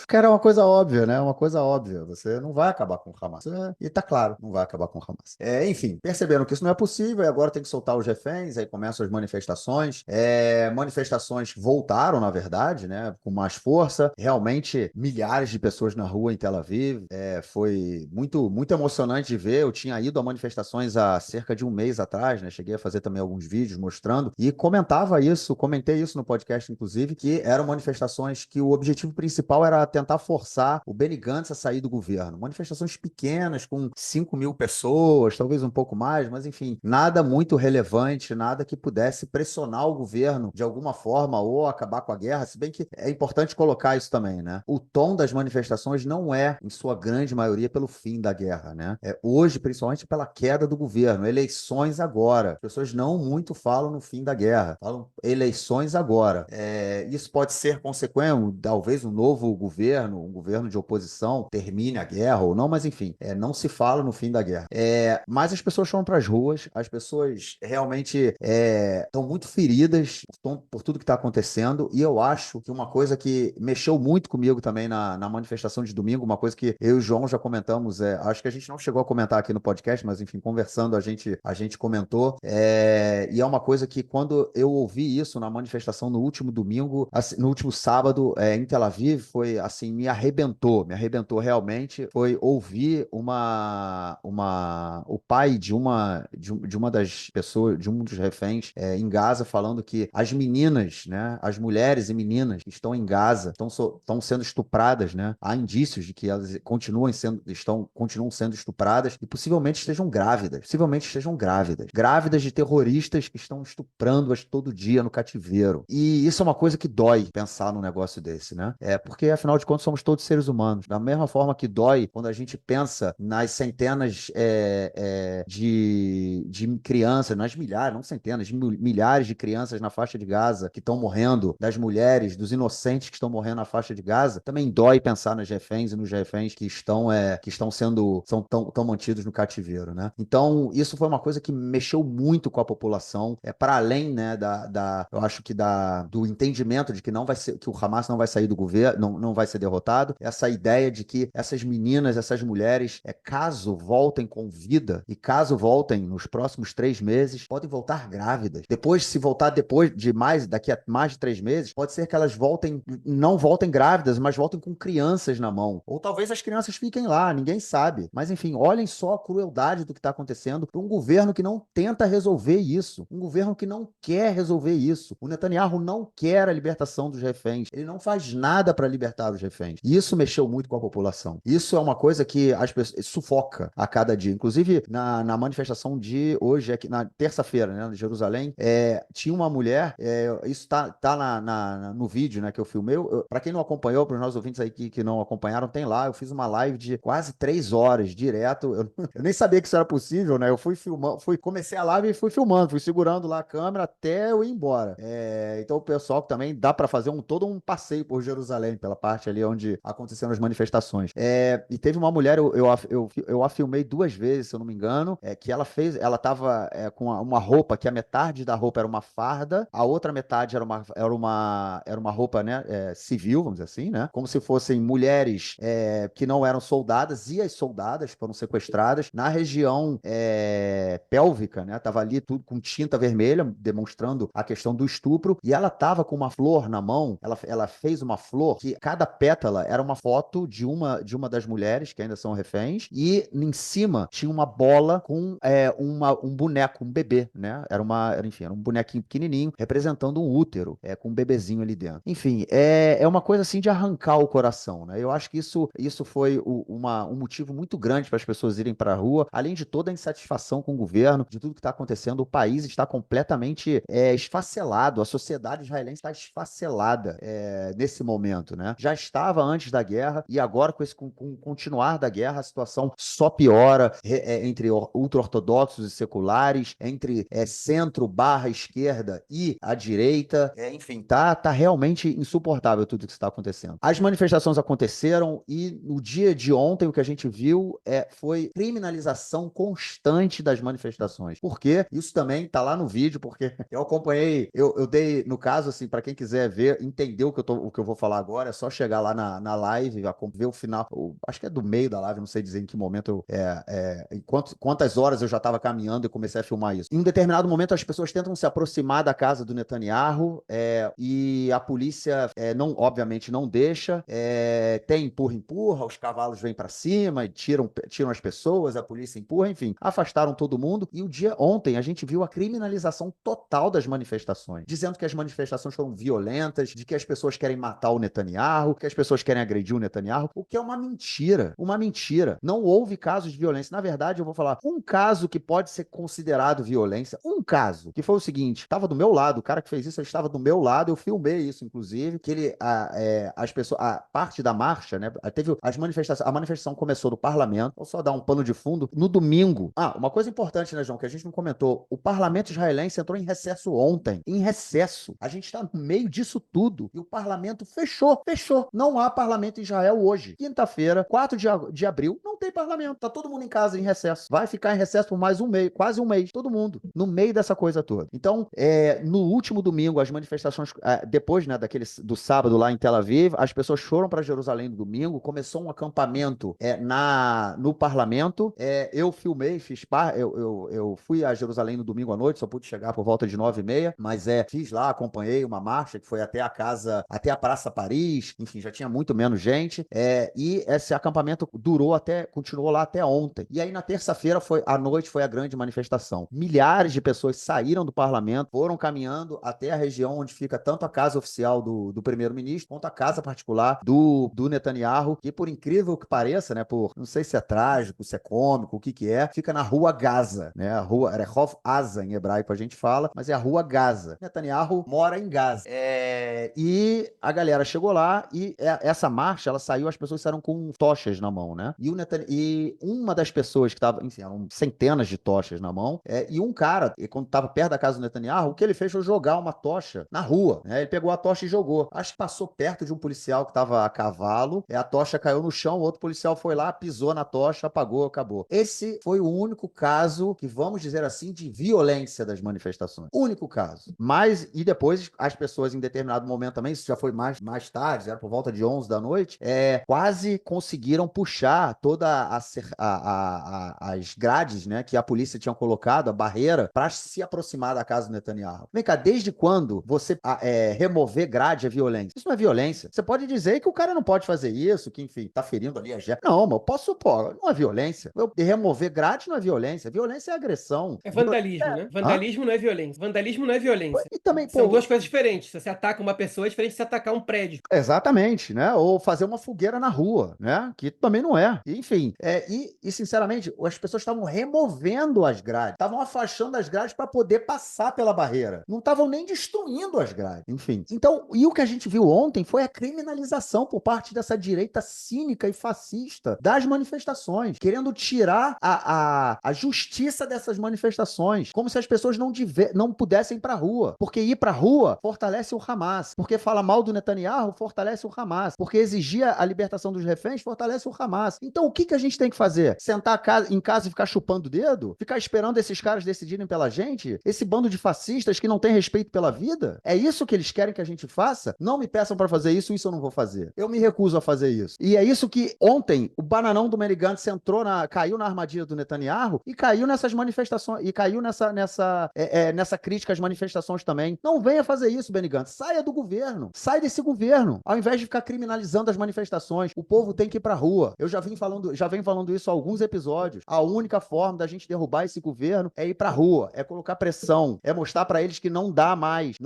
que era uma coisa óbvia, né? Uma coisa óbvia. Você não vai acabar com o Hamas. E tá claro, não vai acabar com o Hamas. Enfim, perceberam que isso não é possível e agora tem que soltar os reféns, aí começam as manifestações. Manifestações voltaram, na verdade, né? Com mais força. Realmente, milhares de pessoas na rua em Tel Aviv. Foi muito, muito emocionante de ver. Eu tinha ido a manifestações há cerca de um mês atrás, né? Cheguei a fazer também alguns vídeos mostrando e comentei isso no podcast, inclusive, que eram manifestações que o objetivo principal era tentar forçar o Benny Gantz a sair do governo. Manifestações pequenas, com 5.000 pessoas, talvez um pouco mais, mas enfim, nada muito relevante, nada que pudesse pressionar o governo de alguma forma ou acabar com a guerra, se bem que é importante colocar isso também, né? O tom das manifestações não é, em sua grande maioria, pelo fim da guerra, né? Hoje, principalmente pela queda do governo, eleições agora. As pessoas não muito falam no fim da guerra, falam eleições agora. Isso pode ser consequência, talvez um novo governo, um governo de oposição, termine a guerra ou não, mas enfim, não se fala no fim da guerra. Mas as pessoas foram para as ruas, as pessoas realmente estão muito feridas por tudo que está acontecendo, e eu acho que uma coisa que mexeu muito comigo também na manifestação de domingo, uma coisa que eu e o João já comentamos, acho que a gente não chegou a comentar aqui no podcast, mas enfim, conversando a gente comentou, e é uma coisa que quando eu ouvi isso na manifestação no último domingo, assim, no último sábado, em Tel Aviv, foi assim, me arrebentou realmente, foi ouvir o pai de uma das pessoas, de um dos reféns em Gaza, falando que as meninas, né, as mulheres e meninas que estão em Gaza estão sendo estupradas, né? Há indícios de que elas continuam sendo estupradas e possivelmente estejam grávidas, grávidas de terroristas que estão estuprando-as todo dia no cativeiro. E isso é uma coisa que dói pensar num negócio desse, né? Porque afinal de contas somos todos seres humanos. Da mesma forma que dói quando a gente pensa nas centenas de crianças, nas milhares, não centenas, de milhares de crianças na faixa de Gaza que estão morrendo, das mulheres, dos inocentes que estão morrendo na faixa de Gaza, também dói pensar nas reféns e nos reféns que estão sendo tão mantidos no cativeiro, né? Então, isso foi uma coisa que mexeu muito com a população, para além, né, eu acho que do entendimento de que que o Hamas não vai sair do governo, não vai ser derrotado, essa ideia de que essas meninas, essas mulheres, caso voltem com vida e caso voltem nos próximos 3 meses, podem voltar grávidas. Se voltar daqui a mais de 3 meses, pode ser que elas não voltem grávidas, mas voltem com crianças na mão. Ou talvez as crianças fiquem lá, ninguém sabe. Mas enfim, olhem só a crueldade do que está acontecendo para um governo que não tenta resolver isso, um governo que não quer resolver isso. O Netanyahu não quer a libertação dos reféns, ele não faz nada para libertar os reféns. E isso mexeu muito com a população. Isso é uma coisa que as pessoas sufoca a cada dia. Inclusive, na manifestação de hoje, aqui na terça-feira, né, em Jerusalém, tinha uma mulher, isso tá no vídeo, né, que eu filmei. Para quem não acompanhou, para os nossos ouvintes aí que não acompanharam, tem lá, eu fiz uma live de quase 3 horas direto. Eu nem sabia que isso era possível, né? Eu fui filmando, comecei a live e fui filmando, fui segurando lá a câmera até eu ir embora. Então o pessoal que também dá para fazer todo um passeio por Jerusalém, pela parte ali onde aconteceram as manifestações. E teve uma mulher, eu a filmei 2 vezes, se eu não me engano, que ela tava com uma roupa que a metade da roupa era uma farda, a outra metade era uma roupa, né, civil, vamos dizer assim, né? Como se fossem mulheres que não eram soldadas, e as soldadas foram sequestradas na região pélvica, né? Tava ali tudo com tinta vermelha, demonstrando a questão do estupro, e ela tava com uma flor na mão, ela fez uma flor que cada pétala era uma foto de uma das mulheres que ainda são reféns, e em cima tinha uma bola com um boneco, um bebê, né? Enfim, era um bonequinho pequenininho representando um útero, com um bebezinho ali dentro. Enfim, é uma coisa assim de arrancar o coração, né? Eu acho que isso foi um motivo muito grande para as pessoas irem para a rua, além de toda a insatisfação com o governo, de tudo que está acontecendo. O país está completamente esfacelado, a sociedade israelense está esfacelada nesse momento, né? Já estava antes da guerra e agora com o continuar da guerra, a situação só piora entre ultra-ortodoxos e seculares, entre centro/esquerda e a direita. Enfim, tá realmente insuportável tudo que está acontecendo. As manifestações aconteceram e no dia de ontem o que a gente viu foi criminalização constante das manifestações. Por quê? Isso também tá lá no vídeo, porque eu acompanhei, eu dei, no caso, assim, para quem quiser ver, entender o que eu vou falar agora, é só chegar lá na live, ver o final, acho que é do meio da live, não sei dizer em que momento, quantas horas eu já estava caminhando e comecei a filmar isso. Em um determinado momento, as pessoas tentam se aproximar da casa do Netanyahu, e a polícia, obviamente, não deixa, tem empurra, os cavalos vêm para cima e tiram as pessoas, polícia empurra, enfim, afastaram todo mundo. E ontem a gente viu a criminalização total das manifestações, dizendo que as manifestações foram violentas, de que as pessoas querem matar o Netanyahu, que as pessoas querem agredir o Netanyahu, o que é uma mentira, uma mentira. Não houve casos de violência. Na verdade, eu vou falar um caso que pode ser considerado violência, um caso, que foi o seguinte, estava do meu lado, o cara que fez isso, ele estava do meu lado, eu filmei isso, inclusive, que ele, as pessoas, a parte da marcha, né, teve as manifestações, a manifestação começou do parlamento, vou só dar um pano de fundo, no domingo. Uma coisa importante, né, João, que a gente não comentou, o parlamento israelense entrou em recesso ontem, em recesso, a gente está no meio disso tudo, e o parlamento fechou, não há parlamento em Israel hoje, quinta-feira, 4 de abril, não tem parlamento, tá todo mundo em casa em recesso, vai ficar em recesso por mais um mês, quase um mês, todo mundo, no meio dessa coisa toda. Então, no último domingo, as manifestações, depois, né, do sábado lá em Tel Aviv, as pessoas foram para Jerusalém no domingo, começou um acampamento no parlamento, eu filmei, eu fui a Jerusalém no domingo à noite, só pude chegar por volta de 9h30, mas fiz lá, acompanhei uma marcha que foi até a casa, até a Praça Paris, enfim, já tinha muito menos gente, e esse acampamento continuou lá até ontem. E aí na terça-feira à noite foi a grande manifestação. Milhares de pessoas saíram do parlamento, foram caminhando até a região onde fica tanto a casa oficial do primeiro-ministro, quanto a casa particular do Netanyahu, que por incrível que pareça, né, não sei se é trágico, se é cômico, o que é, fica na rua Gaza, né, a rua Rehov Aza, em hebraico a gente fala, mas é a rua Gaza. Netanyahu mora em Gaza. E a galera chegou lá e essa marcha, ela saiu, as pessoas saíram com tochas na mão, né, e uma das pessoas que estava, enfim, eram centenas de tochas na mão, e um cara, quando estava perto da casa do Netanyahu, o que ele fez foi jogar uma tocha na rua, né? Ele pegou a tocha e jogou. Acho que passou perto de um policial que estava a cavalo, a tocha caiu no chão, o outro policial foi lá, pisou na tocha, apagou, acabou. Esse foi o único caso, que vamos dizer assim, de violência das manifestações. Único caso. Mas, e depois, as pessoas em determinado momento também, isso já foi mais tarde, era por volta de 11 da noite, quase conseguiram puxar toda as grades, né, que a polícia tinha colocado, a barreira, para se aproximar da casa do Netanyahu. Vem cá, desde quando você remover grade é violência? Isso não é violência. Você pode dizer que o cara não pode fazer isso, que, enfim, tá ferindo ali a gente. Não, mas eu posso supor, não é violência. Remover grade não é violência. Violência é agressão. É vandalismo, né? Vandalismo não é violência. Vandalismo não é violência. E também, São duas coisas diferentes. Se você ataca uma pessoa, é diferente de você atacar um prédio. Exatamente, né? Ou fazer uma fogueira na rua, né? Que também não é. Enfim, sinceramente, as pessoas estavam removendo as grades, estavam afastando as grades para poder passar pela barreira. Não estavam nem destruindo as grades. Enfim. Então, e o que a gente viu ontem foi a criminalização por parte dessa direita cínica e fascista das manifestações, querendo tirar a justiça dessas manifestações, como se as pessoas não pudessem ir para a rua. Porque ir para a rua fortalece o Hamas. Porque falar mal do Netanyahu fortalece o Hamas. Porque exigir a libertação dos reféns fortalece o Hamas. Então, o que a gente tem que fazer? Sentar em casa e ficar chupando o dedo? Ficar esperando esses caras decidirem pela gente? Esse bando de fascistas que não tem respeito pela vida? É isso que eles querem que a gente faça? Não me peçam para fazer isso eu não vou fazer. Eu me recuso a fazer isso. E é isso que ontem o bananão do Benny Gantz caiu na armadilha do Netanyahu e caiu nessas manifestações, e caiu nessa crítica às manifestações também. Não venha fazer isso, Benny Gantz. Saia do governo. Sai desse governo. Ao invés de ficar criminalizando as manifestações, o povo tem que ir pra rua. Eu já venho falando isso há alguns episódios. A única forma da gente derrubar esse governo é ir pra rua, é colocar pressão, é mostrar pra eles que não dá mais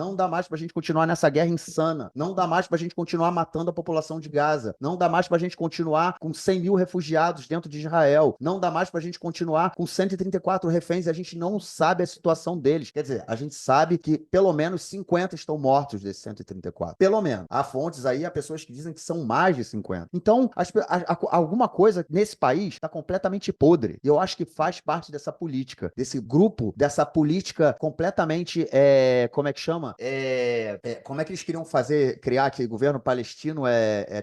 pra gente continuar nessa guerra insana, não dá mais pra gente continuar matando a população de Gaza, não dá mais pra gente continuar com 100 mil refugiados dentro de Israel, não dá mais pra gente continuar com 134 reféns e a gente não sabe a situação deles. Quer dizer, a gente sabe que pelo menos 50 estão mortos desses 134. Pelo menos. Há fontes aí, há pessoas que dizem que são mais de 50. Então, alguma coisa nesse país está completamente podre. E eu acho que faz parte dessa política, desse grupo, dessa política completamente, como é que chama? Como é que eles queriam criar aquele governo palestino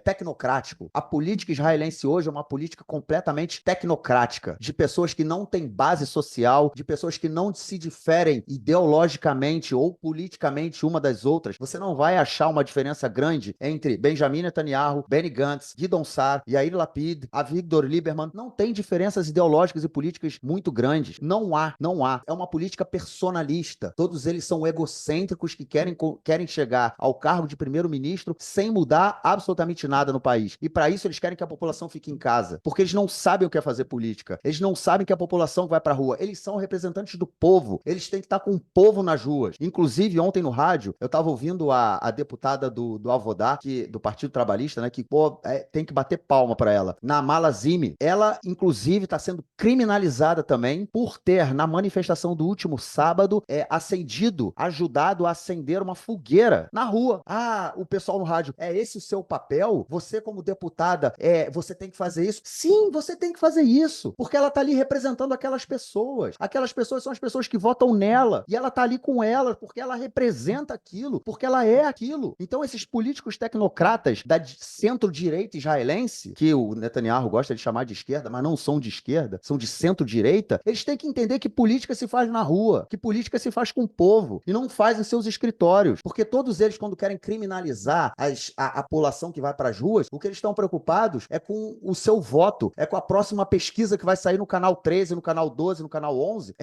tecnocrático. A política israelense hoje é uma política completamente tecnocrática, de pessoas que não têm base social, de pessoas que não se diferem ideologicamente ou politicamente uma das outras. Você não vai achar uma diferença grande entre Benjamin Netanyahu, Benny Gantz, Gideon Sa'ar, Yair Lapid, Avigdor Lieberman. Não tem diferenças ideológicas e políticas muito grandes. Não há. É uma política personalista. Todos eles são egocêntricos que querem chegar ao cargo de primeiro-ministro sem mudar absolutamente nada no país. E para isso eles querem que a população fique em casa, porque eles não sabem o que é fazer política. política. Eles não sabem que a população que vai pra rua. Eles são representantes do povo. Eles têm que estar com o povo nas ruas. Inclusive, ontem no rádio, eu estava ouvindo a deputada do Alvodar, do Partido Trabalhista, né, que, pô, tem que bater palma para ela. Namala Zimi, ela, inclusive, está sendo criminalizada também por ter, na manifestação do último sábado, ajudado a acender uma fogueira na rua. Ah, o pessoal no rádio, é esse o seu papel? Você, como deputada, você tem que fazer isso? Sim, você tem que fazer isso, porque ela tá ali representando aquelas pessoas. Aquelas pessoas são as pessoas que votam nela, e ela tá ali com elas, porque ela representa aquilo, porque ela é aquilo. Então, esses políticos tecnocratas da centro-direita israelense, que o Netanyahu gosta de chamar de esquerda, mas não são de esquerda, são de centro-direita, eles têm que entender que política se faz na rua, que política se faz com o povo, e não faz em seus escritórios, porque todos eles, quando querem criminalizar a população que vai para as ruas, o que eles estão preocupados é com o seu voto, é com a próxima pesquisa que vai sair no canal 13, no canal 12, no canal 11,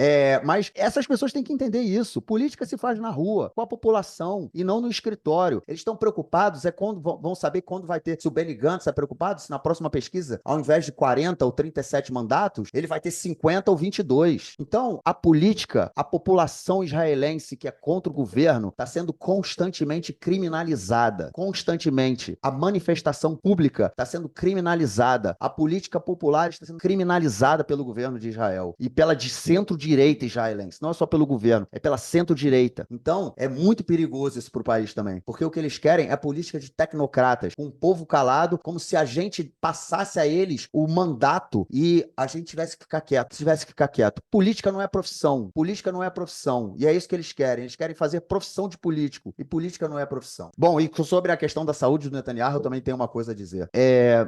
mas essas pessoas têm que entender isso, política se faz na rua, com a população, e não no escritório. Eles estão preocupados, quando vão saber quando vai ter, se o Benny Gantz está preocupado, se na próxima pesquisa, ao invés de 40 ou 37 mandatos, ele vai ter 50 ou 22. Então, a política, a população israelense que é contra o governo, está sendo constantemente criminalizada. Constantemente. A manifestação pública está sendo criminalizada. A política popular está sendo criminalizada pelo governo de Israel e pela de centro-direita israelense. Não é só pelo governo, é pela centro-direita. Então, é muito perigoso isso para o país também, porque o que eles querem é política de tecnocratas, com o povo calado, como se a gente passasse a eles o mandato e a gente tivesse que ficar quieto. Política não é profissão. Política não é profissão. E é isso que eles querem. Eles querem fazer profissão de político. E política não é profissão. Bom, e sobre a questão da saúde do Netanyahu, eu também tenho uma coisa a dizer.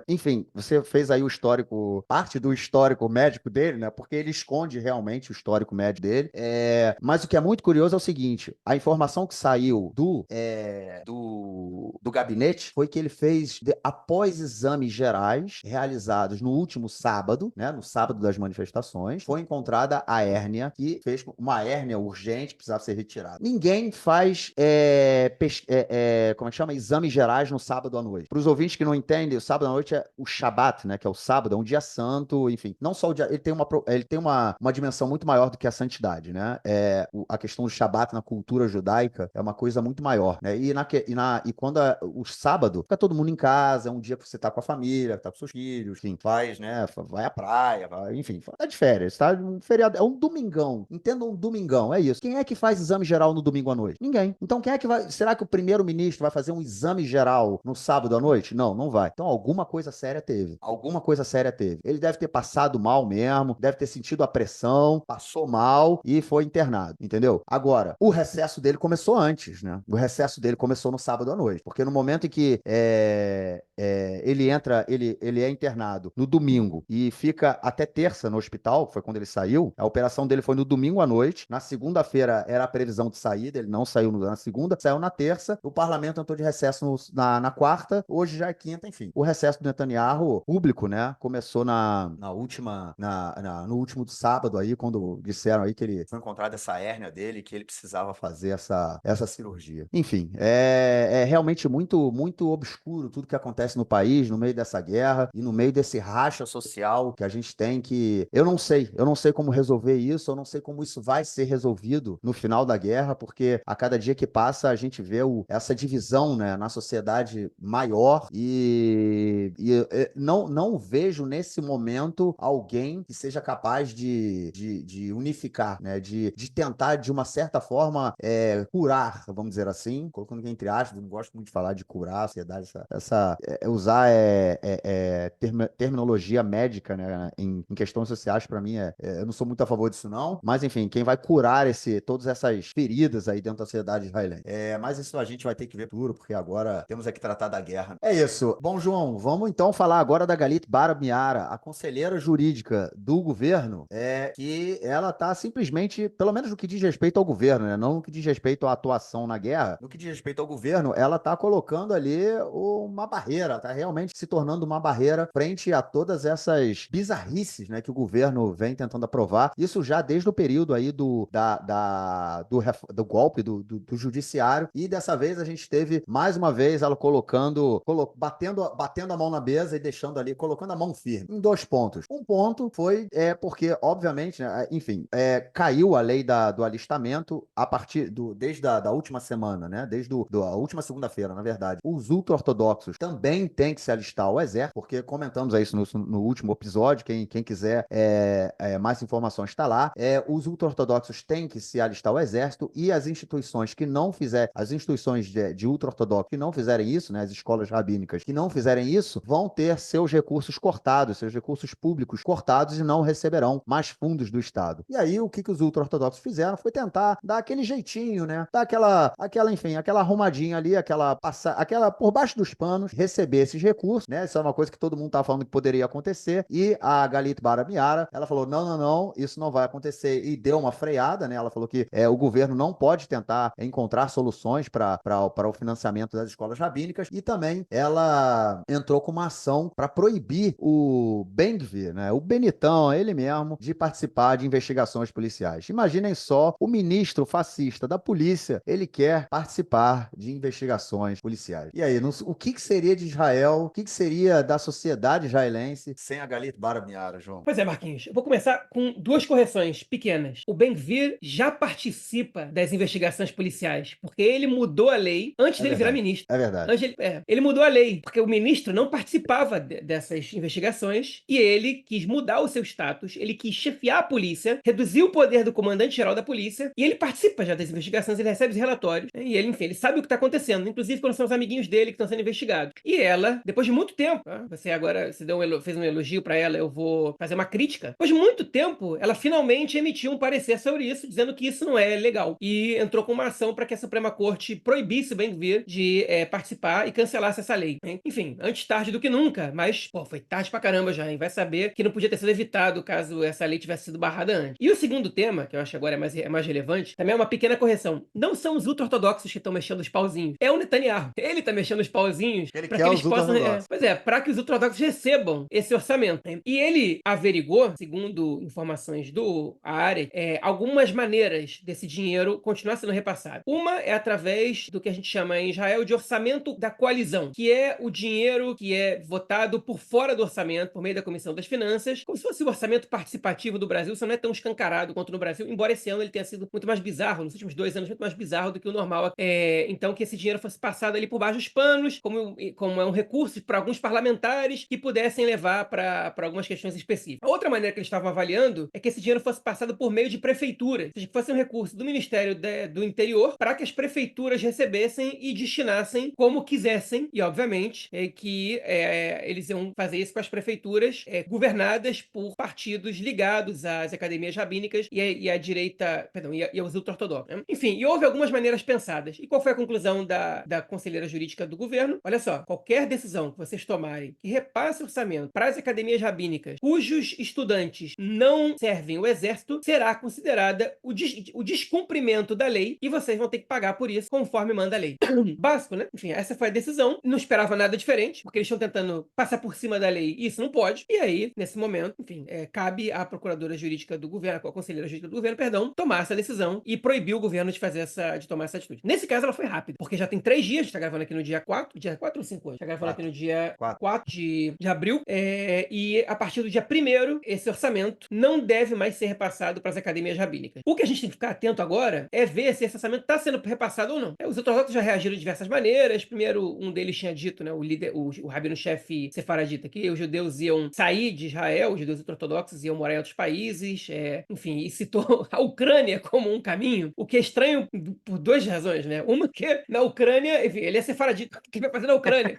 Enfim, você fez aí o histórico, parte do histórico médico dele, né? Porque ele esconde realmente o histórico médico dele. Mas o que é muito curioso é o seguinte: a informação que saiu do gabinete foi que ele fez, após exames gerais realizados no último sábado, né? No sábado das manifestações, foi encontrada a hérnia, que fez uma hérnia urgente, precisava ser retirada. Ninguém faz, como é que chama? Exames gerais no sábado à noite. Para os ouvintes que não entendem, o sábado à noite é o Shabat, né? Que é o sábado, é um dia santo, enfim. Não só o dia, ele tem uma dimensão muito maior do que a santidade, né? A questão do Shabat na cultura judaica é uma coisa muito maior, né? E quando o sábado, fica todo mundo em casa, é um dia que você tá com a família, tá com seus filhos, enfim, faz, né? Vai à praia, enfim, tá de férias, tá? Um feriado, é um domingão. Entenda, um domingão, é isso. Quem é que faz exame geral no domingo à noite? Ninguém. Então quem é que vai? Será que o primeiro-ministro vai fazer um exame geral no sábado à noite? Não, não vai. Então alguma coisa séria teve. Alguma coisa séria teve. Ele deve ter passado mal mesmo, deve ter sentido a pressão, passou mal e foi internado, entendeu? Agora, o recesso dele começou antes, né? O recesso dele começou no sábado à noite, porque no momento em que ele é internado no domingo e fica até terça no hospital, foi quando ele saiu, a operação dele foi no domingo à noite, na segunda-feira era a previsão de saída, ele não saiu na segunda, saiu na terça, o parlamento entrou de recesso na quarta, hoje já é quinta, enfim. O recesso do Netanyahu, público, né, começou no último sábado aí, quando disseram aí que ele foi encontrada essa hérnia dele, que ele precisava fazer essa cirurgia. Enfim, é realmente muito, muito obscuro tudo que acontece no país, no meio dessa guerra e no meio desse racha social que a gente tem que... Eu não sei como resolver isso, eu não sei como isso vai ser resolvido no final da guerra, porque a cada dia que passa a gente vê essa divisão, né, na sociedade maior e não vejo nesse momento alguém que seja capaz de unificar, né, de tentar de uma certa forma curar, vamos dizer assim, colocando entre aspas, não gosto muito de falar de curar a sociedade, usar terminologia médica, né, em questões sociais, para mim, eu não sou muito a favor disso não, mas enfim, quem vai curar todas essas feridas aí dentro da sociedade israelense. Mas isso a gente vai ter que ver tudo, porque agora temos que tratar da guerra. É isso. Bom, João, vamos então falar agora da Galit Bar Miara, a conselheira jurídica do governo, que ela tá simplesmente, pelo menos no que diz respeito ao governo, né, não no que diz respeito à atuação na guerra, no que diz respeito ao governo, ela tá colocando ali uma barreira, tá realmente se tornando uma barreira bandeira frente a todas essas bizarrices, né, que o governo vem tentando aprovar. Isso já desde o período aí do golpe do judiciário. E dessa vez a gente teve, mais uma vez, ela batendo a mão na mesa e deixando ali, colocando a mão firme em 2 pontos. Um ponto foi porque, obviamente, né, enfim, caiu a lei do alistamento desde a última semana, né? Desde a última segunda-feira, na verdade. Os ultra-ortodoxos também têm que se alistar ao exército, porque comentamos isso no último episódio. Quem quiser mais informações está lá. Os ultra-ortodoxos têm que se alistar ao exército, e as instituições que não fizerem, as instituições de ultra-ortodoxos que não fizerem isso, né? As escolas rabínicas que não fizerem isso, vão ter seus recursos cortados, seus recursos públicos cortados, e não receberão mais fundos do Estado. E aí, o que os ultra-ortodoxos fizeram foi tentar dar aquele jeitinho, né? Dar enfim, aquela arrumadinha ali, aquela por baixo dos panos, receber esses recursos, né? Isso é uma coisa que todo mundo tá falando que poderia acontecer, e a Galit Baramiara, ela falou, não, isso não vai acontecer, e deu uma freada, né? Ela falou que o governo não pode tentar encontrar soluções para o financiamento das escolas rabínicas, e também ela entrou com uma ação para proibir o Ben-Gvir, né? O Benitão, ele mesmo, de participar de investigações policiais. Imaginem só, o ministro fascista da polícia, ele quer participar de investigações policiais. E aí, o que seria de Israel, o que seria da sociedade israelense sem a Galit Baramiara, João? Pois é, Marquinhos. Eu vou começar com duas correções pequenas. O Ben-Gvir já participa das investigações policiais, porque ele mudou a lei antes dele virar ministro. É verdade. Ele mudou a lei, porque o ministro não participava dessas investigações, e ele quis mudar o seu status, ele quis chefiar a polícia, reduzir o poder do comandante-geral da polícia, e ele participa já das investigações, ele recebe os relatórios, né? E ele, enfim, ele sabe o que está acontecendo, inclusive quando são os amiguinhos dele que estão sendo investigados. E ela, depois de muito tempo, você agora fez um elogio para ela, eu vou fazer uma crítica. Depois de muito tempo, ela finalmente emitiu um parecer sobre isso, dizendo que isso não é legal. E entrou com uma ação para que a Suprema Corte proibisse o Ben-Gvir de participar e cancelasse essa lei, hein? Enfim, antes tarde do que nunca, mas, foi tarde pra caramba já, hein? Vai saber que não podia ter sido evitado caso essa lei tivesse sido barrada antes. E o segundo tema, que eu acho agora é mais relevante, também é uma pequena correção. Não são os ultra-ortodoxos que estão mexendo os pauzinhos. É o Netanyahu. Ele tá mexendo os pauzinhos para que eles possam... para que os ultra-ortodoxos recebam esse orçamento, hein? E ele averigou, segundo informações do área, algumas maneiras desse dinheiro continuar sendo repassado. Uma é através do que a gente chama em Israel de orçamento da coalizão, que é o dinheiro que é votado por fora do orçamento, por meio da Comissão das Finanças, como se fosse o orçamento participativo do Brasil. Isso não é tão escancarado quanto no Brasil, embora esse ano ele tenha sido muito mais bizarro, nos últimos 2 anos, muito mais bizarro do que o normal. Então, que esse dinheiro fosse passado ali por baixo dos panos, como é um recurso para alguns parlamentares que pudessem levar para algumas questões específicas. A outra maneira que eles estavam avaliando é que esse dinheiro fosse passado por meio de prefeitura, ou seja, que fosse um recurso do Ministério do Interior para que as prefeituras recebessem e destinassem como quisessem, e obviamente que eles iam fazer isso com as prefeituras governadas por partidos ligados às academias rabínicas e à direita, perdão, e aos ultra-ortodoxos, né? Enfim, e houve algumas maneiras pensadas. E qual foi a conclusão da conselheira jurídica do governo? Olha só, qualquer decisão que vocês tomarem que repasse orçamento para as academias rabínicas cujos estudantes não servem o exército será considerada o descumprimento da lei, e vocês vão ter que pagar por isso conforme manda a lei. Básico, né? Enfim, essa foi a decisão. Não esperava nada diferente, porque eles estão tentando passar por cima da lei e isso não pode. E aí, nesse momento, enfim, cabe à procuradora jurídica do governo, à conselheira jurídica do governo, perdão, tomar essa decisão e proibir o governo de tomar essa atitude. Nesse caso, ela foi rápida, porque já tem 3 dias, a gente tá gravando aqui no dia 4, dia 4 ou 5 hoje? Tá gravando aqui no dia 4 de abril, e a partir do dia 1º, esse orçamento não deve mais ser repassado para as academias rabínicas. O que a gente tem que ficar atento agora é ver se esse orçamento está sendo repassado ou não. Os ortodoxos já reagiram de diversas maneiras. Primeiro, um deles tinha dito, né, o rabino-chefe sefaradita, que os judeus iam sair de Israel, os judeus ortodoxos iam morar em outros países, enfim, e citou a Ucrânia como um caminho, o que é estranho por 2 razões, né? Uma que na Ucrânia, enfim, ele é sefaradita, o que ele vai fazer na Ucrânia?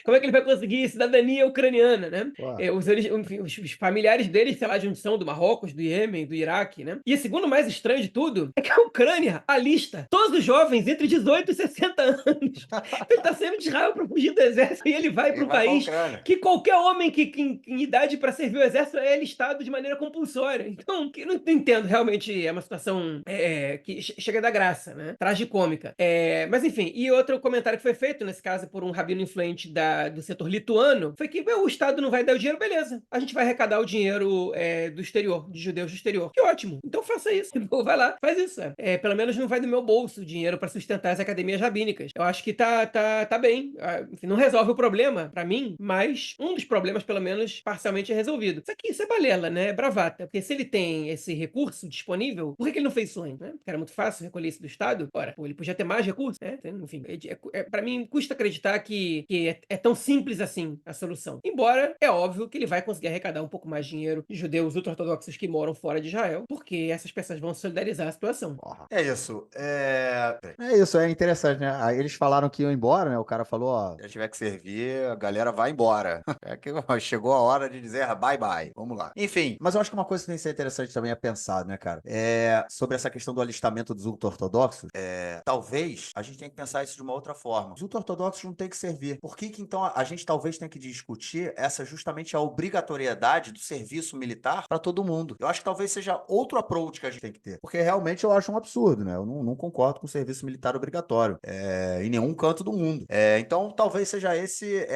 Como é que ele vai conseguir cidadania ucraniana, né? Os familiares dele, sei lá, de onde são, do Marrocos, do Iêmen, do Iraque, né? E o segundo mais estranho de tudo é que a Ucrânia alista todos os jovens entre 18 e 60 anos. Ele tá saindo de Israel para fugir do exército e ele vai para um país que qualquer homem que em idade para servir o exército é alistado de maneira compulsória. Então, que não entendo, realmente é uma situação que chega da graça, né? Tragicômica. Mas enfim, e outro comentário que foi feito, nesse caso, por um rabino influente do setor setor lituano, foi que o Estado não vai dar o dinheiro, beleza. A gente vai arrecadar o dinheiro do exterior, de judeus do exterior. Que ótimo. Então faça isso. Vai lá, faz isso. Pelo menos não vai do meu bolso o dinheiro para sustentar as academias rabínicas. Eu acho que tá bem. Enfim, não resolve o problema, para mim, mas um dos problemas, pelo menos, parcialmente é resolvido. Isso é balela, né? É bravata. Porque se ele tem esse recurso disponível, por que ele não fez isso antes, né? Porque era muito fácil recolher isso do Estado. Ora, ele podia ter mais recursos, né? Enfim, para mim, custa acreditar que é tão simples assim a solução. Embora, é óbvio que ele vai conseguir arrecadar um pouco mais de dinheiro de judeus ultra-ortodoxos que moram fora de Israel, porque essas pessoas vão solidarizar a situação. É isso. É isso, é interessante, né? Aí eles falaram que iam embora, né? O cara falou, ó, se tiver que servir, a galera vai embora. É que ó, chegou a hora de dizer bye bye. Vamos lá. Enfim, mas eu acho que uma coisa que tem que ser interessante também é pensar, né, cara? Sobre essa questão do alistamento dos ultra-ortodoxos, talvez a gente tenha que pensar isso de uma outra forma. Os ultra-ortodoxos não têm que servir. Por que que então a gente talvez tenha que discutir essa justamente a obrigatoriedade do serviço militar para todo mundo? Eu acho que talvez seja outro approach que a gente tem que ter. Porque realmente eu acho um absurdo, né? Eu não concordo com o serviço militar obrigatório em nenhum canto do mundo. Então talvez seja esse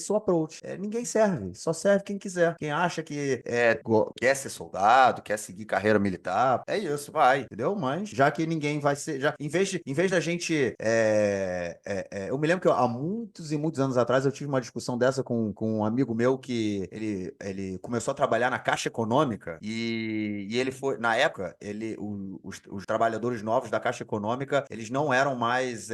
o approach. Ninguém serve, só serve quem quiser. Quem acha que quer ser soldado, quer seguir carreira militar, é isso, vai, entendeu? Mas já que ninguém vai ser, já em vez da gente, eu me lembro que há muitos e muitos anos atrás eu tive uma discussão dessa com um amigo meu que ele começou a trabalhar na Caixa Econômica e ele foi, na época, os trabalhadores novos da Caixa Econômica, eles não eram mais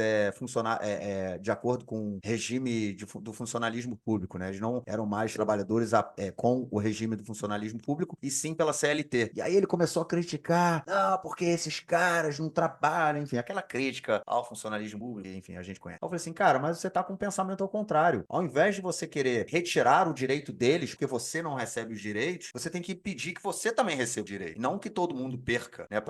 de acordo com o regime do funcionalismo público, né? Eles não eram mais trabalhadores com o regime do funcionalismo público, e sim pela CLT. E aí ele começou a criticar, não, porque esses caras não trabalham, enfim, aquela crítica ao funcionalismo público, enfim, a gente conhece. Eu falei assim, cara, mas você tá com um pensamento ao contrário. Ao invés de você querer retirar o direito deles, porque você não recebe os direitos, você tem que pedir que você também receba o direito. Não que todo mundo perca, né?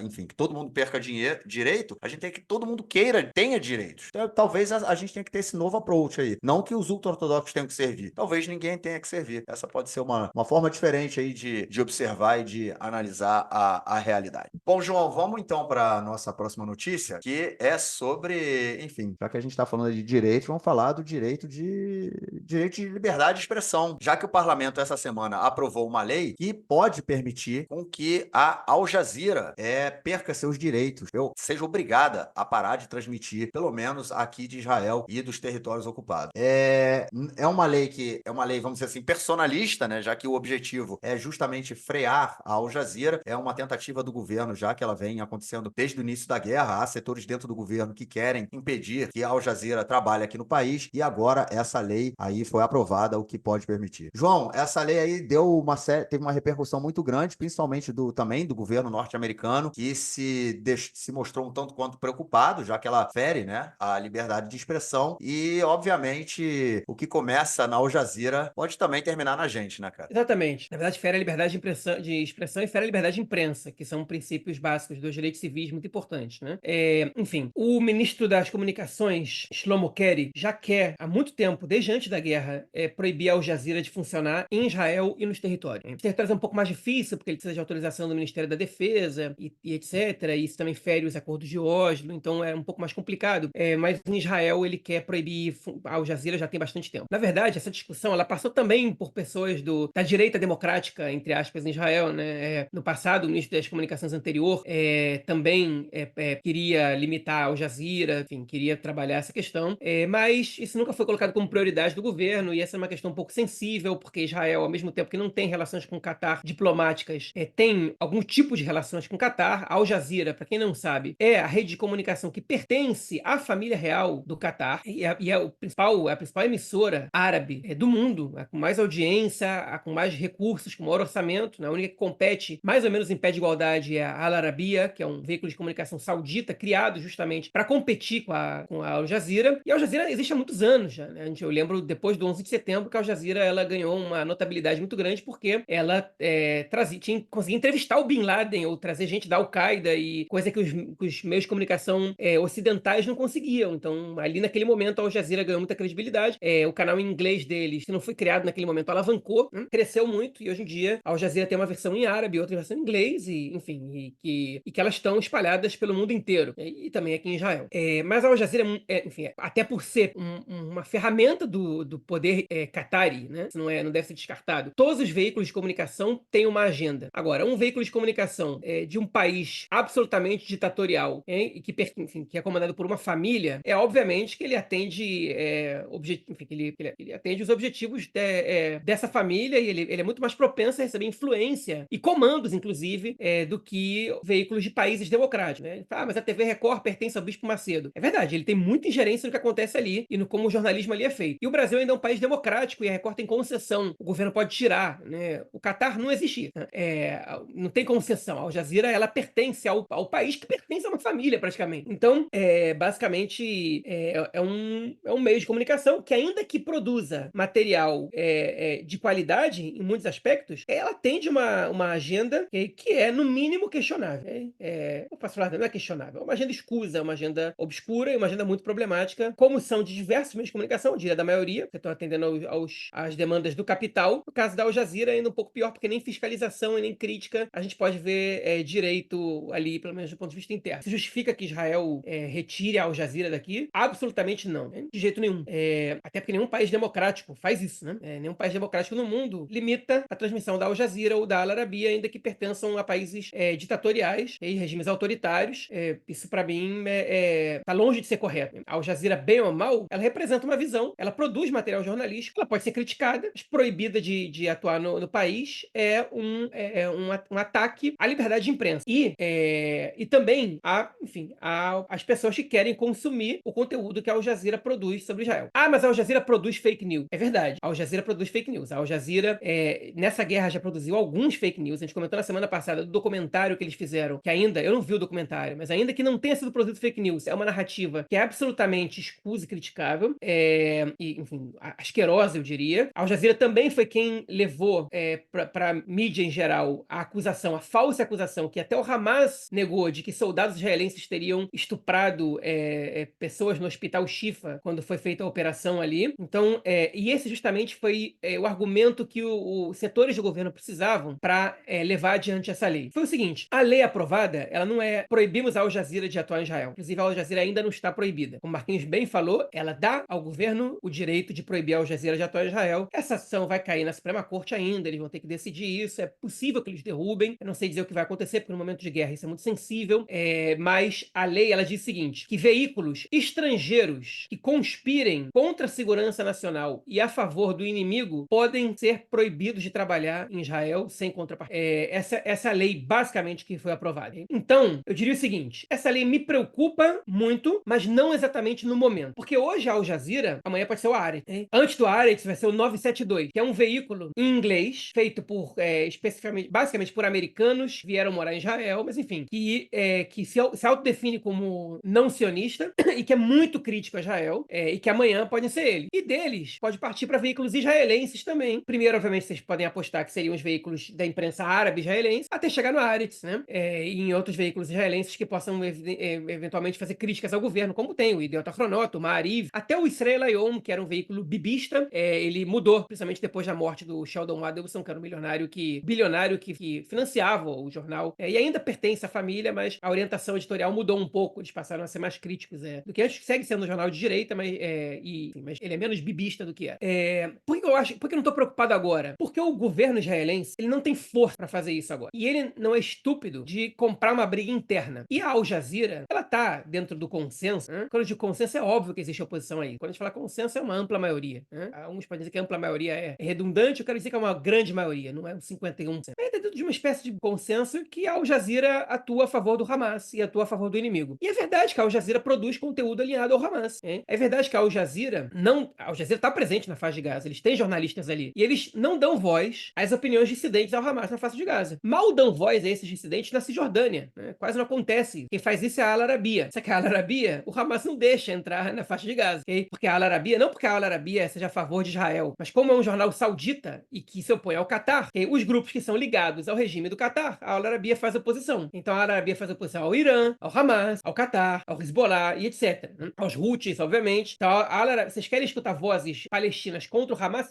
Enfim, que todo mundo perca direito, a gente tem que todo mundo tenha direitos. Então, talvez a gente tenha que ter esse novo approach aí. Não que os ultra-ortodoxos tenham que servir. Talvez ninguém tenha que servir. Essa pode ser uma forma diferente aí de observar e de analisar a realidade. Bom, João, vamos então para nossa próxima notícia, que é sobre, enfim, já que a gente está falando de direito, vamos falar do direito de liberdade de expressão, já que o parlamento essa semana aprovou uma lei que pode permitir com que a Al Jazeera perca seus direitos, seja obrigada a parar de transmitir, pelo menos aqui de Israel e dos territórios ocupados. Uma lei vamos dizer assim, personalista, né, já que o objetivo é justamente frear a Al Jazeera, é uma tentativa do governo, já que ela vem acontecendo desde o início da guerra, há setores dentro do governo que querem impedir que a Al Jazeera trabalhe aqui no país, e agora essa lei aí foi aprovada, o que pode permitir. João, essa lei aí teve uma repercussão muito grande, principalmente também do governo norte-americano, que se mostrou um tanto quanto preocupado, já que ela fere, né, a liberdade de expressão, e obviamente o que começa na Al Jazeera pode também terminar na gente, né, cara? Exatamente. Na verdade, fere a liberdade de expressão e fere a liberdade de imprensa, que são princípios básicos dos direitos civis muito importantes, né? Enfim, o ministro das Comunicações, Shlomo Kerry, já quer há muito tempo, desde antes da guerra, proibir a Al Jazeera de funcionar em Israel e nos territórios. Os territórios é um pouco mais difícil, porque ele precisa de autorização do Ministério da Defesa e etc. E isso também fere os acordos de Oslo, então é um pouco mais complicado. Mas em Israel ele quer proibir a Al Jazeera já tem bastante tempo. Na verdade, essa discussão ela passou também por pessoas da direita democrática, entre aspas, em Israel, né? No passado, o ministro das Comunicações anterior também queria limitar a Al Jazeera, enfim, queria trabalhar essa questão, mas isso nunca foi colocado como prioridade do governo, e essa é uma questão um pouco sensível, porque Israel, ao mesmo tempo que não tem relações com o Catar diplomáticas, tem algum tipo de relações com o Catar. A Al Jazeera, para quem não sabe, é a rede de comunicação que pertence à família real do Catar, e é a principal emissora árabe do mundo, a com mais audiência, a com mais recursos, com maior orçamento, né? A única que compete mais ou menos em pé de igualdade é a Al Arabiya, que é um veículo de comunicação saudita criado justamente para competir com a Al Jazeera. E a Al Jazeera existe há muitos anos já, né? Eu lembro depois do 11 de setembro que a Al Jazeera ela ganhou uma notabilidade muito grande porque ela conseguia entrevistar o Bin Laden ou trazer gente da Al-Qaeda, e coisa que os meios de comunicação ocidentais não conseguiam. Então, ali naquele momento, a Al Jazeera ganhou muita credibilidade. O canal em inglês deles, que não foi criado naquele momento, alavancou, cresceu muito, e hoje em dia a Al Jazeera tem uma versão em árabe, outra versão em inglês, e enfim, e que elas estão espalhadas pelo mundo inteiro, e também aqui em Israel. Mas a Al Jazeera, enfim, até por ser uma ferramenta ferramenta do poder qatari, né? Isso não deve ser descartado. Todos os veículos de comunicação têm uma agenda. Agora, um veículo de comunicação de um país absolutamente ditatorial, e que, enfim, que é comandado por uma família, obviamente que ele atende ele atende os objetivos dessa família, e ele é muito mais propenso a receber influência e comandos, inclusive, do que veículos de países democráticos, né? Mas a TV Record pertence ao Bispo Macedo. É verdade, ele tem muita ingerência no que acontece ali e no como o jornalismo ali é feito. E o Brasil ainda é um país democrático e a Record tem concessão. O governo pode tirar, né? O Catar não existe. Não tem concessão. A Al Jazeera, ela pertence ao país que pertence a uma família, praticamente. Então, basicamente, é um meio de comunicação que, ainda que produza material de qualidade, em muitos aspectos, ela atende uma agenda que é, no mínimo, questionável. Eu posso falar, não é questionável, é uma agenda escusa, é uma agenda obscura e uma agenda muito problemática, como são de diversos meios de comunicação, eu diria da maioria, que estão atendendo às demandas do capital. No caso da Al Jazeera, ainda um pouco pior, porque nem fiscalização e nem crítica a gente pode ver direito ali, pelo menos do ponto de vista interno. Se justifica que Israel retire a Al Jazeera daqui? Absolutamente não, né? De jeito nenhum. Até porque nenhum país democrático faz isso, né? Nenhum país democrático no mundo limita a transmissão da Al Jazeera ou da Al Arabiya, ainda que pertençam a países ditatoriais e regimes autoritários. Isso, para mim, tá longe de ser correto. A Al Jazeera, bem ou mal, ela representa uma visão, ela produz material jornalístico, ela pode ser criticada, mas proibida de atuar no país um ataque à liberdade de imprensa. E também às pessoas que querem consumir o conteúdo que a Al Jazeera produz sobre Israel. Mas a Al Jazeera produz fake news. É verdade. A Al Jazeera produz fake news. A Al Jazeera, nessa guerra, já produziu alguns fake news. A gente comentou na semana passada do documentário que eles fizeram, que ainda, eu não vi o documentário, mas ainda que não tenha sido produzido fake news, é uma narrativa que é absolutamente escusa e criticável, enfim, asquerosa, eu diria. A Al Jazeera também foi quem levou para mídia em geral a falsa acusação que até o Hamas negou, de que soldados israelenses teriam estuprado pessoas no hospital Shifa quando foi feita a operação ali. Então, e esse justamente foi o argumento que os setores do governo precisavam para levar adiante essa lei. Foi o seguinte: a lei aprovada, ela não proibimos a Al Jazeera de atuar em Israel. Inclusive, a Al Jazeera ainda não está proibida. Como Marquinhos bem falou, ela dá ao governo o direito de proibir a Al Jazeera de atuar em Israel. Essa ação vai cair na Suprema Corte ainda, eles vão ter que decidir isso. É possível que eles derrubem. Eu não sei dizer o que vai acontecer, porque no momento de guerra isso é muito sensível. Mas a lei, ela diz o seguinte: que veículos estrangeiros que conspirem contra a segurança nacional e a favor do inimigo podem ser proibidos de trabalhar em Israel sem contrapartida. Essa lei, basicamente, que foi aprovada. Então, eu diria o seguinte: essa lei me preocupa muito, mas não exatamente no momento. Porque hoje a Al Jazeera, amanhã pode ser o Haaretz. Antes do Haaretz vai ser o 972, que é um veículo em inglês, feito especificamente, basicamente por americanos que vieram morar em Israel, mas enfim, que se autodefine como não sionista e que é muito crítico a Israel, e que amanhã podem ser ele. E deles pode partir para veículos israelenses também. Primeiro, obviamente, vocês podem apostar que seriam os veículos da imprensa árabe israelense, até chegar no Haaretz, né? E em outros veículos israelenses que possam eventualmente fazer críticas ao governo, como tem o Idiota Ahronot, o Maariv, até o Israel Hayom, que era um veículo bibista. Ele mudou, principalmente depois da morte do Sheldon Adelson, que era um bilionário que financiava o jornal, e ainda pertence à família, mas a orientação editorial mudou um pouco, eles passaram a ser mais críticos do que antes. Segue sendo um jornal de direita, mas ele é menos bibista do que é. Por que eu não estou preocupado agora? Porque o governo israelense, ele não tem força para fazer isso agora. E ele não é estúpido de comprar uma briga interna. E a Al Jazeera, ela tá dentro do consenso, né? Quando eu digo consenso, é óbvio que existe oposição aí. Quando a gente fala consenso, é uma ampla maioria, né? Alguns podem dizer que a ampla maioria é redundante, eu quero dizer que é uma grande maioria, não é um 51%. É dentro de uma espécie de consenso que a Al Jazeera atua a favor do Hamas e atua a favor do inimigo. E é verdade que a Al Jazeera produz conteúdo alinhado ao Hamas. É verdade que a Al Jazeera está presente na faixa de Gaza, eles têm jornalistas ali, e eles não dão voz às opiniões dissidentes ao Hamas na faixa de Gaza. Mal dão voz a esses dissidentes na Cisjordânia, né? Quase não acontece. Quem faz isso é a Al Arabiya. Só que a Al Arabiya, o Hamas não deixa entrar na faixa de Gaza, okay? Porque a Al Arabiya, não porque a Al Arabiya seja a favor de Israel, mas como é um jornal saudita e que se opõe ao Catar, okay? Os grupos que são ligados ligados ao regime do Catar, a Al-Arabiya faz oposição. Então a Al-Arabiya faz oposição ao Irã, ao Hamas, ao Catar, ao Hezbollah e etc. Aos Houthis, obviamente. Então, vocês querem escutar vozes palestinas contra o Hamas,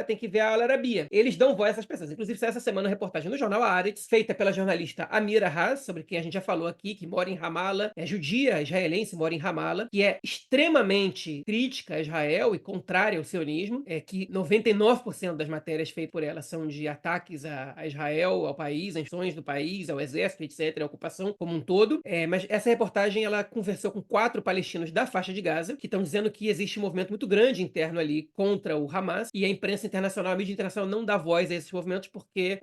tem que ver a Al-Arabiya. Eles dão voz a essas pessoas. Inclusive, essa semana, uma reportagem no jornal Haaretz, feita pela jornalista Amira Haas, sobre quem a gente já falou aqui, que mora em Ramallah, é judia, israelense, mora em Ramallah, que é extremamente crítica a Israel e contrária ao sionismo, que 99% das matérias feitas por ela são de ataques a Israel, ao país, às instituições do país, ao exército, etc., a ocupação como um todo. Mas essa reportagem, ela conversou com 4 palestinos da faixa de Gaza, que estão dizendo que existe um movimento muito grande interno ali contra o Hamas, e a imprensa internacional, a mídia internacional não dá voz a esses movimentos porque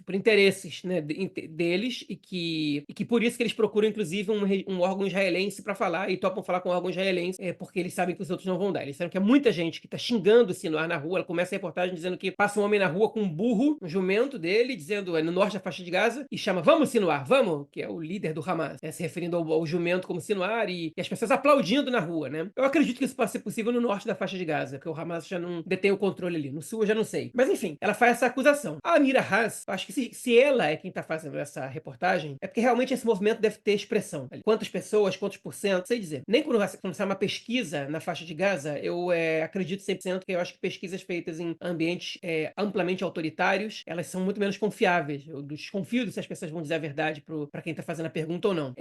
por interesses, né, deles, e que por isso que eles procuram, inclusive, um órgão israelense para falar, e topam falar com o órgão israelense, porque eles sabem que os outros não vão dar. Eles sabem que há muita gente que está xingando o Sinwar na rua. Ela começa a reportagem dizendo que passa um homem na rua com um burro, um jumento dele, dizendo, no norte da faixa de Gaza, e chama, vamos Sinwar, vamos, que é o líder do Hamas, se referindo ao jumento como Sinwar, e as pessoas aplaudindo na rua, né? Eu acredito que isso pode ser possível no norte da faixa de Gaza, porque o Hamas já não detém o controle ali. No sul eu já não sei. Mas enfim, ela faz essa acusação. A Amira Haas, acho que se ela é quem está fazendo essa reportagem, é porque realmente esse movimento deve ter expressão. Quantas pessoas, quantos por cento, sei dizer. Nem quando sai uma pesquisa na faixa de Gaza, eu acredito 100% que eu acho que pesquisas feitas em ambientes amplamente autoritários, elas são muito menos confiáveis. Eu desconfio se as pessoas vão dizer a verdade para quem está fazendo a pergunta ou não.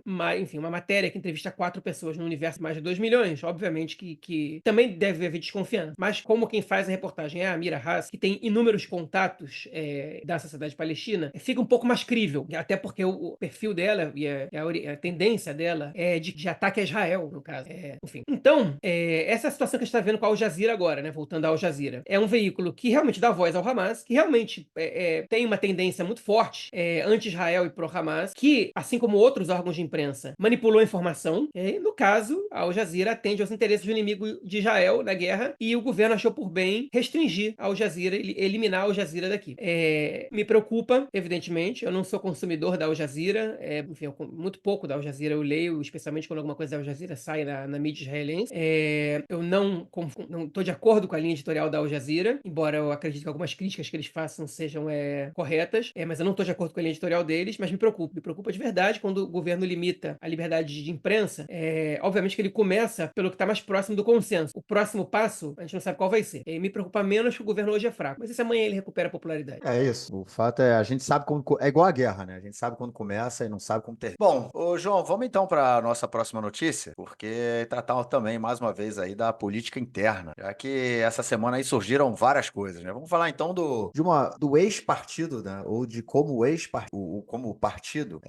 Mas, enfim, uma matéria que entrevista 4 pessoas no universo de mais de 2 milhões, obviamente que também deve haver desconfiança. Mas como quem faz a reportagem é a Amira Haas, que tem inúmeros contatos da sociedade palestina, fica um pouco mais crível, até porque o perfil dela e a tendência dela é de ataque a Israel, no caso. Enfim. Então, essa é a situação que a gente está vendo com a Al Jazeera agora, né? Voltando à Al Jazeera. É um veículo que realmente dá voz ao Hamas, que realmente tem uma tendência muito forte anti-Israel e pró-Hamas, que, assim como outros órgãos de imprensa, manipulou a informação. E, no caso, a Al Jazeera atende aos interesses do inimigo de Israel na guerra, e o governo achou por bem restringir a Al Jazeera, eliminar a Al Jazeera daqui. Me preocupa, evidentemente. Eu não sou consumidor da Al Jazeera, enfim, muito pouco da Al Jazeera eu leio, especialmente quando alguma coisa da Al Jazeera sai na mídia israelense. Eu não estou de acordo com a linha editorial da Al Jazeera, embora eu acredite que algumas críticas que eles façam sejam corretas, mas eu não estou de acordo com a linha editorial deles, mas me preocupa de verdade quando o governo limita a liberdade de imprensa. Obviamente que ele começa pelo que está mais próximo do consenso. O próximo passo, a gente não sabe qual vai ser. Me preocupa menos que o governo hoje é fraco, mas se amanhã ele recupera a popularidade. É isso. O fato é, a gente sabe quando. É igual a guerra, né? A gente sabe quando começa e não sabe como termina. Bom, ô João, vamos então para a nossa próxima notícia, porque tratar também, mais uma vez, aí da política interna, já que essa semana aí surgiram várias coisas, né? Vamos falar então do ex-partido, né? Ou de como como o partido,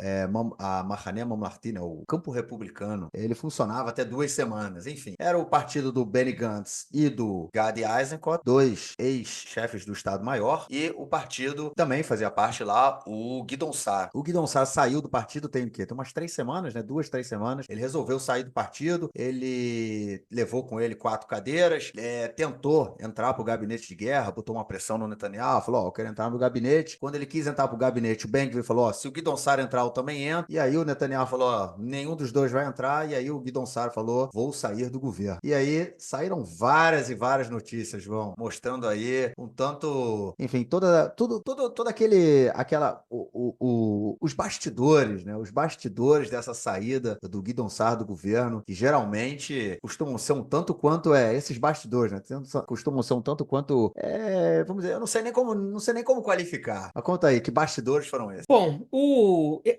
a Mahané Mamlarti, né? O Campo Republicano, ele funcionava até 2 semanas. Enfim, era o partido do Benny Gantz e do Gadi Eisenkot, 2 ex-chefes do Estado-Maior, e o partido também fazia parte lá, o Guidon Sar. O Guidon Sar saiu do partido tem o quê? Tem umas 3 semanas, né? 2, 3 semanas. Ele resolveu sair do partido, ele levou com ele 4 cadeiras, tentou entrar pro gabinete de guerra, botou uma pressão no Netanyahu, falou, eu quero entrar no gabinete. Quando ele quis entrar pro gabinete, o Ben-Gvir falou, se o Guidon Sar entrar, eu também entro. E aí o Netanyahu falou, nenhum dos dois vai entrar. E aí o Guidon Sar falou, vou sair do governo. E aí saíram várias e várias notícias, João, mostrando aí um tanto, enfim, todo os bastidores, né? Os bastidores dessa saída do Guidon Sar do governo, que geralmente costumam ser um tanto quanto esses bastidores, né? Costumam ser um tanto quanto, vamos dizer, eu não sei nem como qualificar. Mas conta aí, que bastidores foram esses? Bom,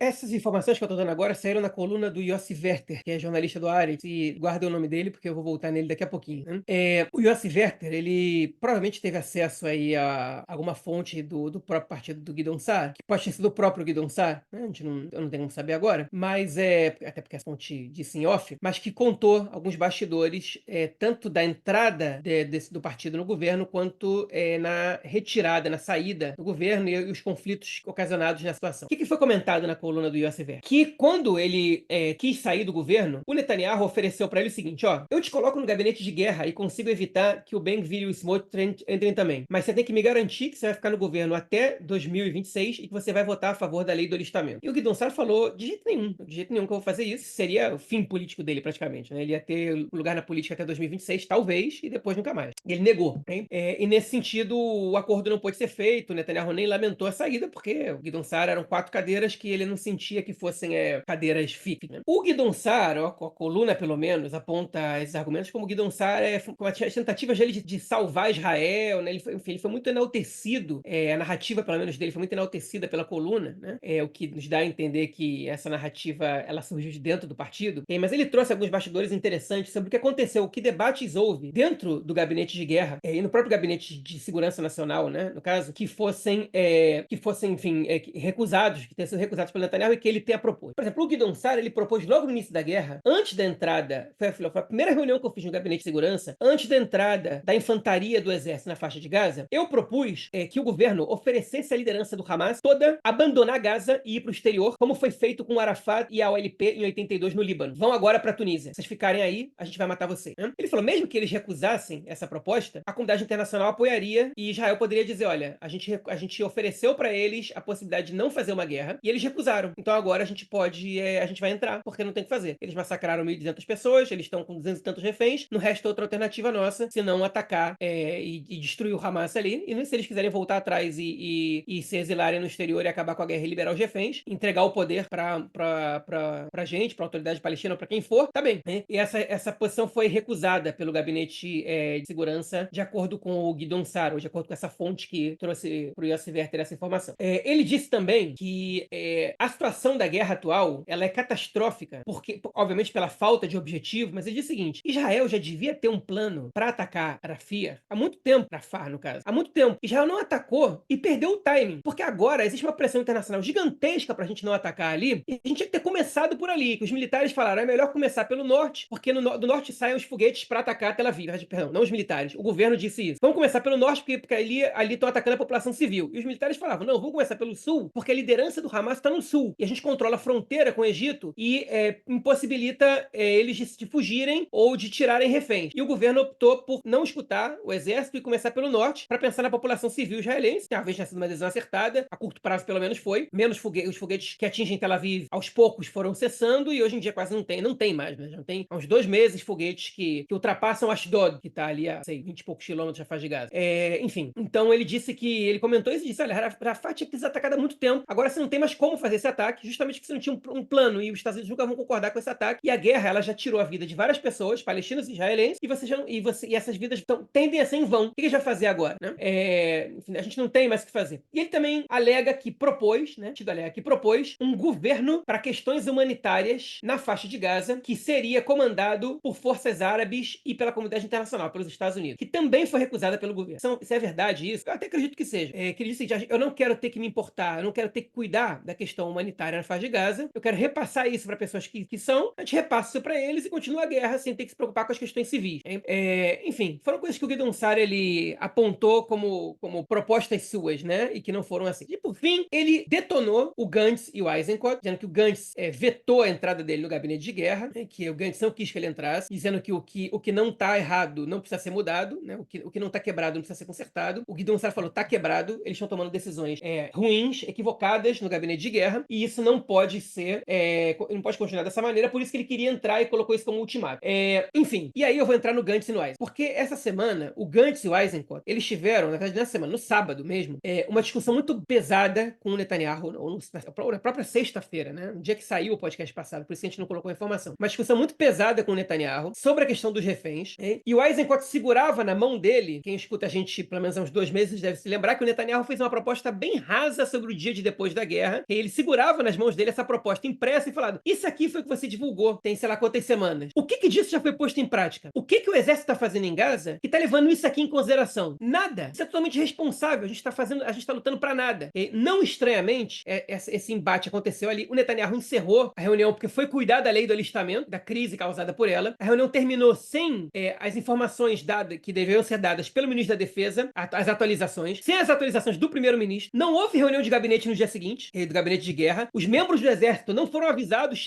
essas informações que eu estou dando agora saíram na coluna do Yossi Werther, que é jornalista do Haaretz, e guardem o nome dele porque eu vou voltar nele daqui a pouquinho, né? O Yossi Werther, ele provavelmente teve acesso aí a alguma fonte do próprio partido do Guidon Sar, que pode ter sido o próprio Guidon Sar, né? Eu não tenho como saber agora, mas até porque a fonte disse em off, mas que contou alguns bastidores, tanto da entrada do partido no governo, quanto na retirada, na saída do governo e os conflitos ocasionados na situação. O que foi comentado na coluna do Yossi Werther? Que quando ele quis sair do governo, o Netanyahu ofereceu para ele o seguinte, eu te coloco no gabinete de guerra e consigo evitar que o Ben-Gvir e o Smotrich entrem também, mas você tem que me garantir que você vai ficar no governo até 2026 e que você vai votar a favor da lei do alistamento. E o Guidon Sar falou, de jeito nenhum que eu vou fazer isso. Seria o fim político dele praticamente, né? Ele ia ter lugar na política até 2026, talvez, e depois nunca mais. E ele negou, hein? E nesse sentido, o acordo não pôde de ser feito, o Netanyahu nem lamentou a saída, porque o Gideon Sa'ar eram 4 cadeiras que ele não sentia que fossem cadeiras fixas, né? O Gideon Sa'ar, a coluna pelo menos, aponta esses argumentos como o Gideon Sa'ar com as tentativas dele de salvar Israel, né? Ele foi muito enaltecido, a narrativa pelo menos dele foi muito enaltecida pela coluna, né? O que nos dá a entender que essa narrativa ela surgiu de dentro do partido. Mas ele trouxe alguns bastidores interessantes sobre o que aconteceu, que debates houve dentro do gabinete de guerra e no próprio gabinete de segurança nacional, né? No caso, que fossem, enfim, recusados, que tenham sido recusados pelo Netanyahu e que ele tenha proposto. Por exemplo, o Gideon Sa'ar, ele propôs logo no início da guerra, antes da entrada, foi a primeira reunião que eu fiz no gabinete de segurança, antes da entrada da infantaria do exército na faixa de Gaza, eu propus que o governo oferecesse a liderança do Hamas toda abandonar Gaza e ir para o exterior, como foi feito com o Arafat e a OLP em 82 no Líbano. Vão agora para a Tunísia. Vocês ficarem aí, a gente vai matar você. Né? Ele falou, mesmo que eles recusassem essa proposta, a comunidade internacional apoiaria e Israel poderia dizer, olha, a gente ofereceu para eles a possibilidade de não fazer uma guerra e eles recusaram. Então agora a gente vai entrar, porque não tem o que fazer. Eles massacraram 1.200 pessoas, eles estão com 200 e tantos reféns, não resta outra alternativa nossa, senão atacar e destruir o Hamas ali, e se eles quiserem voltar atrás e se exilarem no exterior e acabar com a guerra e liberar os reféns, entregar o poder pra gente, pra autoridade palestina, ou pra quem for, tá bem. Né? E essa posição foi recusada pelo gabinete de segurança, de acordo com o Gideon Sa'ar, ou de acordo com essa fonte que trouxe pro Yossi Werther essa informação. Ele disse também que a situação da guerra atual, ela é catastrófica, porque, obviamente, pela falta de objetivo, mas ele diz o seguinte, Israel já devia ter um plano para atacar Rafah há muito tempo, Rafah, no caso, há muito tempo. Israel não atacou e perdeu o timing, porque agora existe uma pressão internacional gigantesca pra gente não atacar ali, e a gente tinha que ter começado por ali, que os militares falaram, é melhor começar pelo norte, porque do norte saem os foguetes para atacar Tel Aviv. Perdão, não os militares, o governo disse isso. Vamos começar pelo norte, porque ali estão atacando a população civil. E os militares falavam, não, vamos começar pelo sul, porque a liderança do Hamas está no sul, e a gente controla a fronteira com o Egito e impossibilita eles de fugirem ou de tirarem reféns. E o governo optou por não escutar o exército e começar pelo norte para pensar na população civil israelense, que talvez tenha sido uma decisão acertada, a curto prazo pelo menos foi, menos os foguetes que atingem Tel Aviv aos poucos foram cessando e hoje em dia quase não tem mais, né? Já tem há uns 2 meses foguetes que ultrapassam Ashdod, que tá ali a, sei, 20 e poucos quilômetros da faixa de Gaza. Enfim, então ele disse que, ele comentou isso e disse, olha, Rafah tinha que ter sido atacada há muito tempo, agora você não tem mais como fazer esse ataque, justamente porque você não tinha um plano e os Estados Unidos nunca vão concordar com esse ataque, e a guerra, ela já tirou a vida de várias pessoas, palestinos e israelenses, e essas vidas tendem a ser em vão. O que a gente vai fazer agora? Né? Enfim, a gente não tem mais o que fazer. E ele também alega que propôs, né, um governo para questões humanitárias na faixa de Gaza, que seria comandado por forças árabes e pela comunidade internacional, pelos Estados Unidos, que também foi recusada pelo governo. Se é verdade isso, eu até acredito que seja. Que ele disse, eu não quero ter que me importar, eu não quero ter que cuidar da questão humanitária na faixa de Gaza, eu quero repassar isso para pessoas que são, a gente repassa isso para eles e continua a guerra sem ter que se preocupar com as questões civis. Enfim, foram coisas que o Gideon Sa'ar ele apontou como propostas suas, né, e que não foram assim. E por fim, ele detonou o Gantz e o Eisenkot, dizendo que o Gantz vetou a entrada dele no gabinete de guerra, né, que o Gantz não quis que ele entrasse, dizendo que o que não está errado não precisa ser mudado, né, o que não está quebrado não precisa ser consertado. O Gideon Sa'ar falou, está quebrado, eles estão tomando decisões ruins, equivocadas no gabinete de guerra, e isso não pode ser, não pode continuar dessa maneira, por isso que ele queria entrar e colocou isso como ultimato. Enfim, e aí eu vou entrar no Gantz e no Eisenkot, porque essa semana, o Gantz e o Eisenkot, eles tiveram, na verdade, nessa semana, no sábado mesmo, uma discussão muito pesada com o Netanyahu, na própria sexta-feira, né? No dia que saiu o podcast passado, por isso que a gente não colocou a informação. Uma discussão muito pesada com o Netanyahu sobre a questão dos reféns, e o Eisenkot segurava na mão dele, quem escuta a gente pelo menos há uns 2 meses deve se lembrar que o Netanyahu fez uma proposta bem rasa sobre o dia de depois da guerra, e ele segurava nas mãos dele essa proposta impressa e falado, isso aqui foi o que você divulgou, tem sei lá quantas semanas. O que disso já foi posto em prática? O que o exército está fazendo em Gaza que está levando isso aqui em consideração? Nada. Isso é totalmente responsável. A gente está lutando para nada. Não estranhamente, esse embate aconteceu ali. O Netanyahu encerrou a reunião porque foi cuidar da lei do alistamento, da crise causada por ela. A reunião terminou sem as informações dadas que deveriam ser dadas pelo ministro da Defesa, as atualizações, sem as atualizações do primeiro-ministro. Não houve reunião de gabinete no dia seguinte, do gabinete de guerra. Os membros do exército não foram avisados,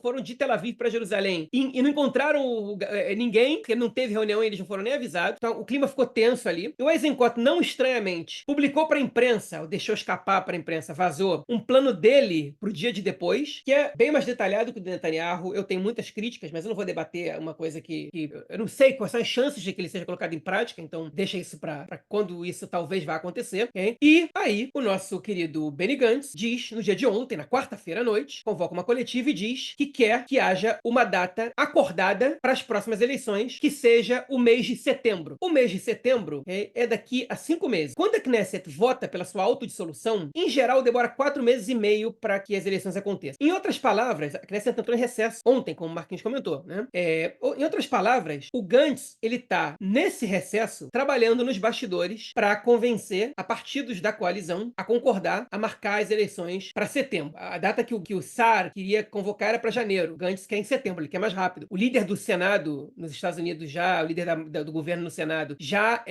foram de Tel Aviv para Jerusalém e não encontraram ninguém, porque não teve reunião e eles não foram nem avisados. Então o clima ficou tenso ali. E o Eisenkot, não estranhamente, publicou para a imprensa, ou deixou escapar para a imprensa, vazou, um plano dele pro dia de depois, que é bem mais detalhado que o do Netanyahu. Eu tenho muitas críticas, mas eu não vou debater uma coisa que eu não sei quais são as chances de que ele seja colocado em prática, então deixa isso para quando isso talvez vá acontecer, ok? E aí, o nosso querido Benny Gantz diz, no dia de ontem, na quarta-feira à noite, convoca uma coletiva e diz que quer que haja uma data acordada para as próximas eleições, que seja o mês de setembro. O mês de setembro é daqui a 5 meses. Quando a Knesset vota pela sua autodissolução, em geral demora 4 meses e meio para que as eleições aconteçam. Em outras palavras, a Knesset entrou em recesso ontem, como o Marquinhos comentou, né? Em outras palavras, o Gantz, ele tá nesse recesso trabalhando nos bastidores para convencer a partidos da coalizão a concordar a marcar as eleições para setembro. A data que o Saar queria convocar era para janeiro. O Gantz quer em setembro, ele quer mais rápido. O líder do Senado nos Estados Unidos o líder do governo no Senado já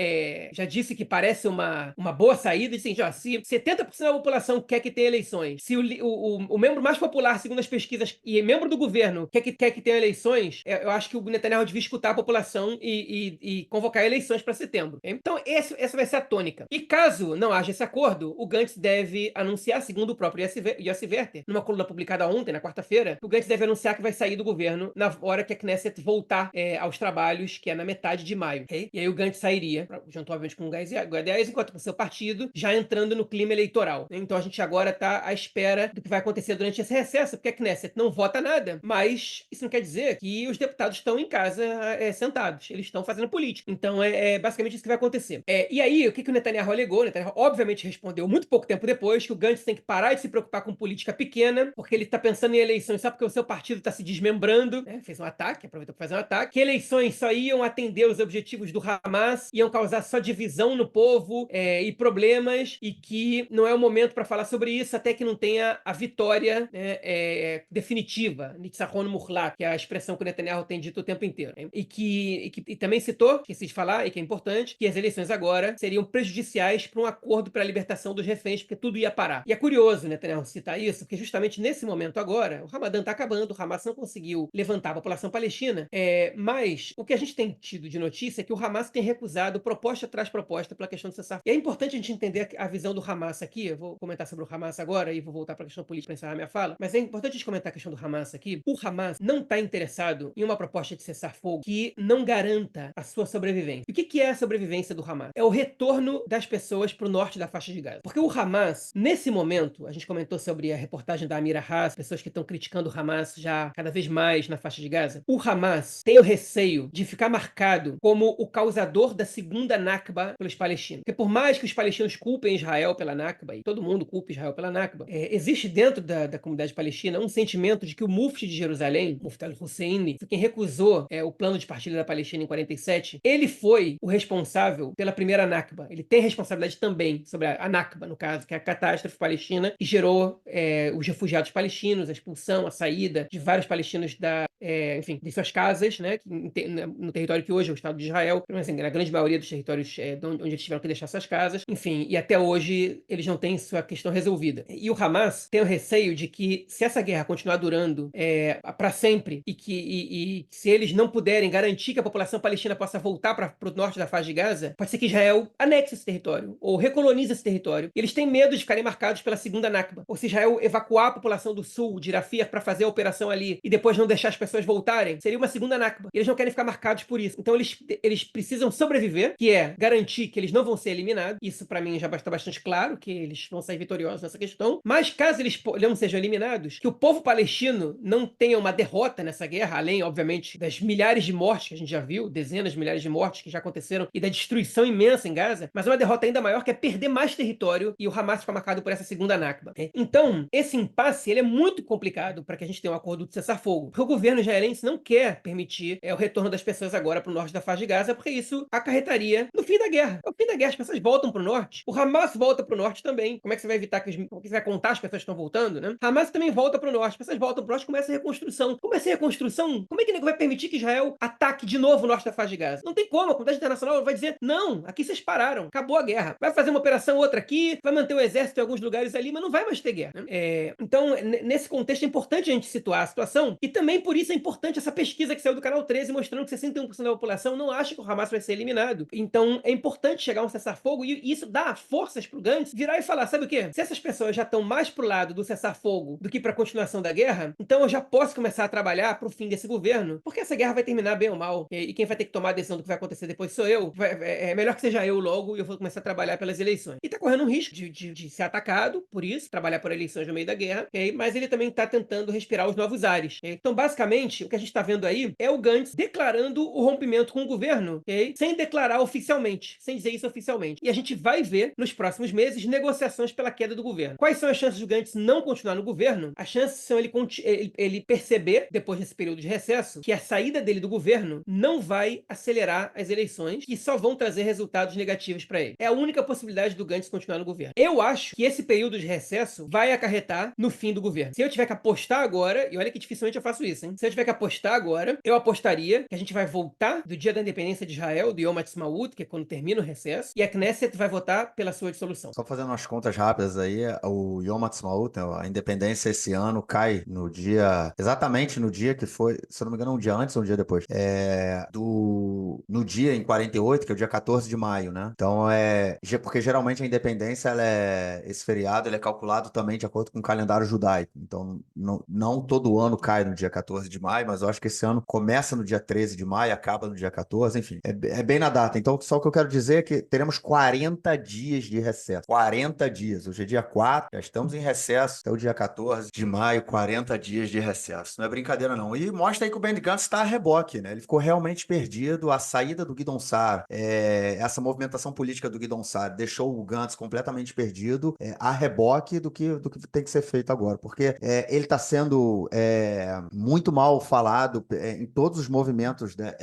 disse que parece uma boa saída. Disse assim, se 70% da população quer que tenha eleições, se o membro mais popular, segundo as pesquisas, e membro do governo quer que tenha eleições, eu acho que o Netanyahu devia escutar a população e convocar eleições para setembro. Então, essa vai ser a tônica. E caso não haja esse acordo, o Gantz deve anunciar, segundo o próprio Yossi Werther, numa coluna publicada ontem, na quarta-feira, o Gantz deve anunciar que vai sair do governo na hora que a Knesset voltar aos trabalhos, que é na metade de maio. Okay? E aí o Gantz sairia, junto, obviamente, com o Gaiz, enquanto com o seu partido, já entrando no clima eleitoral. Então, a gente agora está à espera do que vai acontecer durante esse recesso, porque a Knesset não vota nada, mas isso não quer dizer que os deputados estão em casa sentados. Eles estão fazendo política. Então, é basicamente isso que vai acontecer. E aí, o que o Netanyahu alegou? O Netanyahu, obviamente, respondeu muito pouco tempo depois que o Gantz tem que parar de se preocupar com política pequena, porque ele está pensando em eleições só porque o seu partido está se desmembrando. Fez um ataque, aproveitou para fazer um ataque. Que eleições só iam atender os objetivos do Hamas, iam causar só divisão no povo e problemas, e que não é o momento para falar sobre isso até que não tenha a vitória definitiva, Nitzahon Muhlat, que é a expressão que o Netanyahu tem dito o tempo inteiro. E também citou, esqueci de falar, e que é importante, que as eleições agora seriam prejudiciais para um acordo para a libertação dos reféns, porque tudo ia parar. E é curioso, Netanyahu citar isso, porque justamente nesse momento agora, o Ramadã está acabando, o Hamas não conseguiu levantar a população palestina, mas o que a gente tem tido de notícia é que o Hamas tem recusado proposta atrás proposta pela questão do cessar. E é importante a gente entender a visão do Hamas aqui. Eu vou comentar sobre o Hamas agora e vou voltar para a questão política para encerrar minha fala, mas é importante a gente comentar a questão do Hamas aqui. O Hamas não está interessado em uma proposta de cessar-fogo que não garanta a sua sobrevivência. E o que é a sobrevivência do Hamas? É o retorno das pessoas para o norte da faixa de Gaza. Porque o Hamas, nesse momento, a gente comentou sobre a reportagem da Amira Haas, pessoas que estão criticando o Hamas já cada vez mais na faixa de Gaza. O Hamas tem o receio de ficar marcado como o causador da segunda Nakba pelos palestinos. Porque por mais que os palestinos culpem Israel pela Nakba, e todo mundo culpa Israel pela Nakba, existe dentro da comunidade palestina um sentimento de que o Mufti de Jerusalém, Mufti al-Husseini, quem recusou o plano de partilha da Palestina em 47, ele foi o responsável pela primeira Nakba. Ele tem responsabilidade também sobre a Nakba, no caso, que é a catástrofe palestina que gerou os refugiados palestinos, a expulsão, a saída de vários palestinos enfim, de suas casas, né, no território que hoje é o Estado de Israel, mas, assim, na grande maioria dos territórios onde eles tiveram que deixar suas casas, enfim, e até hoje eles não têm sua questão resolvida. E o Hamas tem o receio de que, se essa guerra continuar durando para sempre, e se eles não puderem garantir que a população palestina possa voltar para o norte da faixa de Gaza, pode ser que Israel anexe esse território, ou recolonize esse território. Eles têm medo de ficarem marcados pela segunda Nakba, ou se Israel evacuar a população do sul, de Rafah, para fazer a operação ali, e depois não deixar as pessoas voltarem, seria uma segunda Nakba. Eles não querem ficar marcados por isso. Então eles precisam sobreviver, que é garantir que eles não vão ser eliminados. Isso para mim já está bastante claro, que eles vão sair vitoriosos nessa questão. Mas caso eles não sejam eliminados, que o povo palestino não tenha uma derrota nessa guerra, além, obviamente, das milhares de mortes que a gente já viu, dezenas de milhares de mortes que já aconteceram, e da destruição imensa em Gaza, mas uma derrota ainda maior, que é perder mais território, e o Hamas ficar marcado por essa segunda Nakba. Então, esse impasse ele é muito complicado para que a gente tenha um acordo de cessar-fogo, porque o governo israelense não quer permitir o retorno das pessoas agora para o norte da faixa de Gaza, porque isso acarretaria no fim da guerra. No fim da guerra, as pessoas voltam para o norte, o Hamas volta para o norte também. Como é que você vai evitar como é que você vai contar as pessoas que estão voltando, né? Hamas também volta para o norte, as pessoas voltam para o norte, começa a reconstrução. Começa a reconstrução, como é que vai permitir que Israel ataque de novo o norte da faixa de Gaza? Não tem como, a comunidade internacional vai dizer, não, aqui vocês pararam, acabou a guerra. Vai fazer uma operação outra aqui, vai manter o exército em alguns lugares ali, mas não vai mais ter guerra, né? Então, nesse contexto é importante a gente situar a situação, e também por isso isso é importante, essa pesquisa que saiu do Canal 13 mostrando que 61% da população não acha que o Hamas vai ser eliminado. Então é importante chegar a um cessar-fogo e isso dá forças pro Gantz virar e falar, sabe o quê? Se essas pessoas já estão mais pro lado do cessar-fogo do que pra continuação da guerra, então eu já posso começar a trabalhar pro fim desse governo, porque essa guerra vai terminar bem ou mal. E quem vai ter que tomar a decisão do que vai acontecer depois sou eu. É melhor que seja eu logo e eu vou começar a trabalhar pelas eleições. E tá correndo um risco de ser atacado por isso, trabalhar por eleições no meio da guerra, okay? Mas ele também tá tentando respirar os novos ares. Okay? Então, basicamente, o que a gente tá vendo aí é o Gantz declarando o rompimento com o governo, okay? Sem declarar oficialmente, sem dizer isso oficialmente. E a gente vai ver nos próximos meses negociações pela queda do governo. Quais são as chances do Gantz não continuar no governo? As chances são ele perceber, depois desse período de recesso, que a saída dele do governo não vai acelerar as eleições e só vão trazer resultados negativos para ele. É a única possibilidade do Gantz continuar no governo. Eu acho que esse período de recesso vai acarretar no fim do governo. Se eu tiver que apostar agora, e olha que dificilmente eu faço isso, hein? Se eu tiver que apostar agora, eu apostaria que a gente vai voltar do dia da independência de Israel, do Yom Ha'atzmaut, que é quando termina o recesso, e a Knesset vai votar pela sua dissolução. Só fazendo umas contas rápidas aí, o Yom Ha'atzmaut, né, a independência esse ano cai no dia, exatamente no dia que foi, se eu não me engano, um dia antes ou um dia depois, no dia em 48, que é o dia 14 de maio, né? Então porque geralmente a independência, esse feriado, ele é calculado também de acordo com o calendário judaico. Então, não todo ano cai no dia 14 de maio, mas eu acho que esse ano começa no dia 13 de maio, acaba no dia 14, enfim, é bem na data. Então, só o que eu quero dizer é que teremos 40 dias de recesso. 40 dias. Hoje é dia 4, já estamos em recesso até o dia 14 de maio, 40 dias de recesso. Não é brincadeira, não. E mostra aí que o Benny Gantz está a reboque, né? Ele ficou realmente perdido. A saída do Gideon Sa'ar, essa movimentação política do Gideon Sa'ar deixou o Gantz completamente perdido, a reboque do que tem que ser feito agora. Porque ele está sendo muito mal falado em todos os movimentos, né,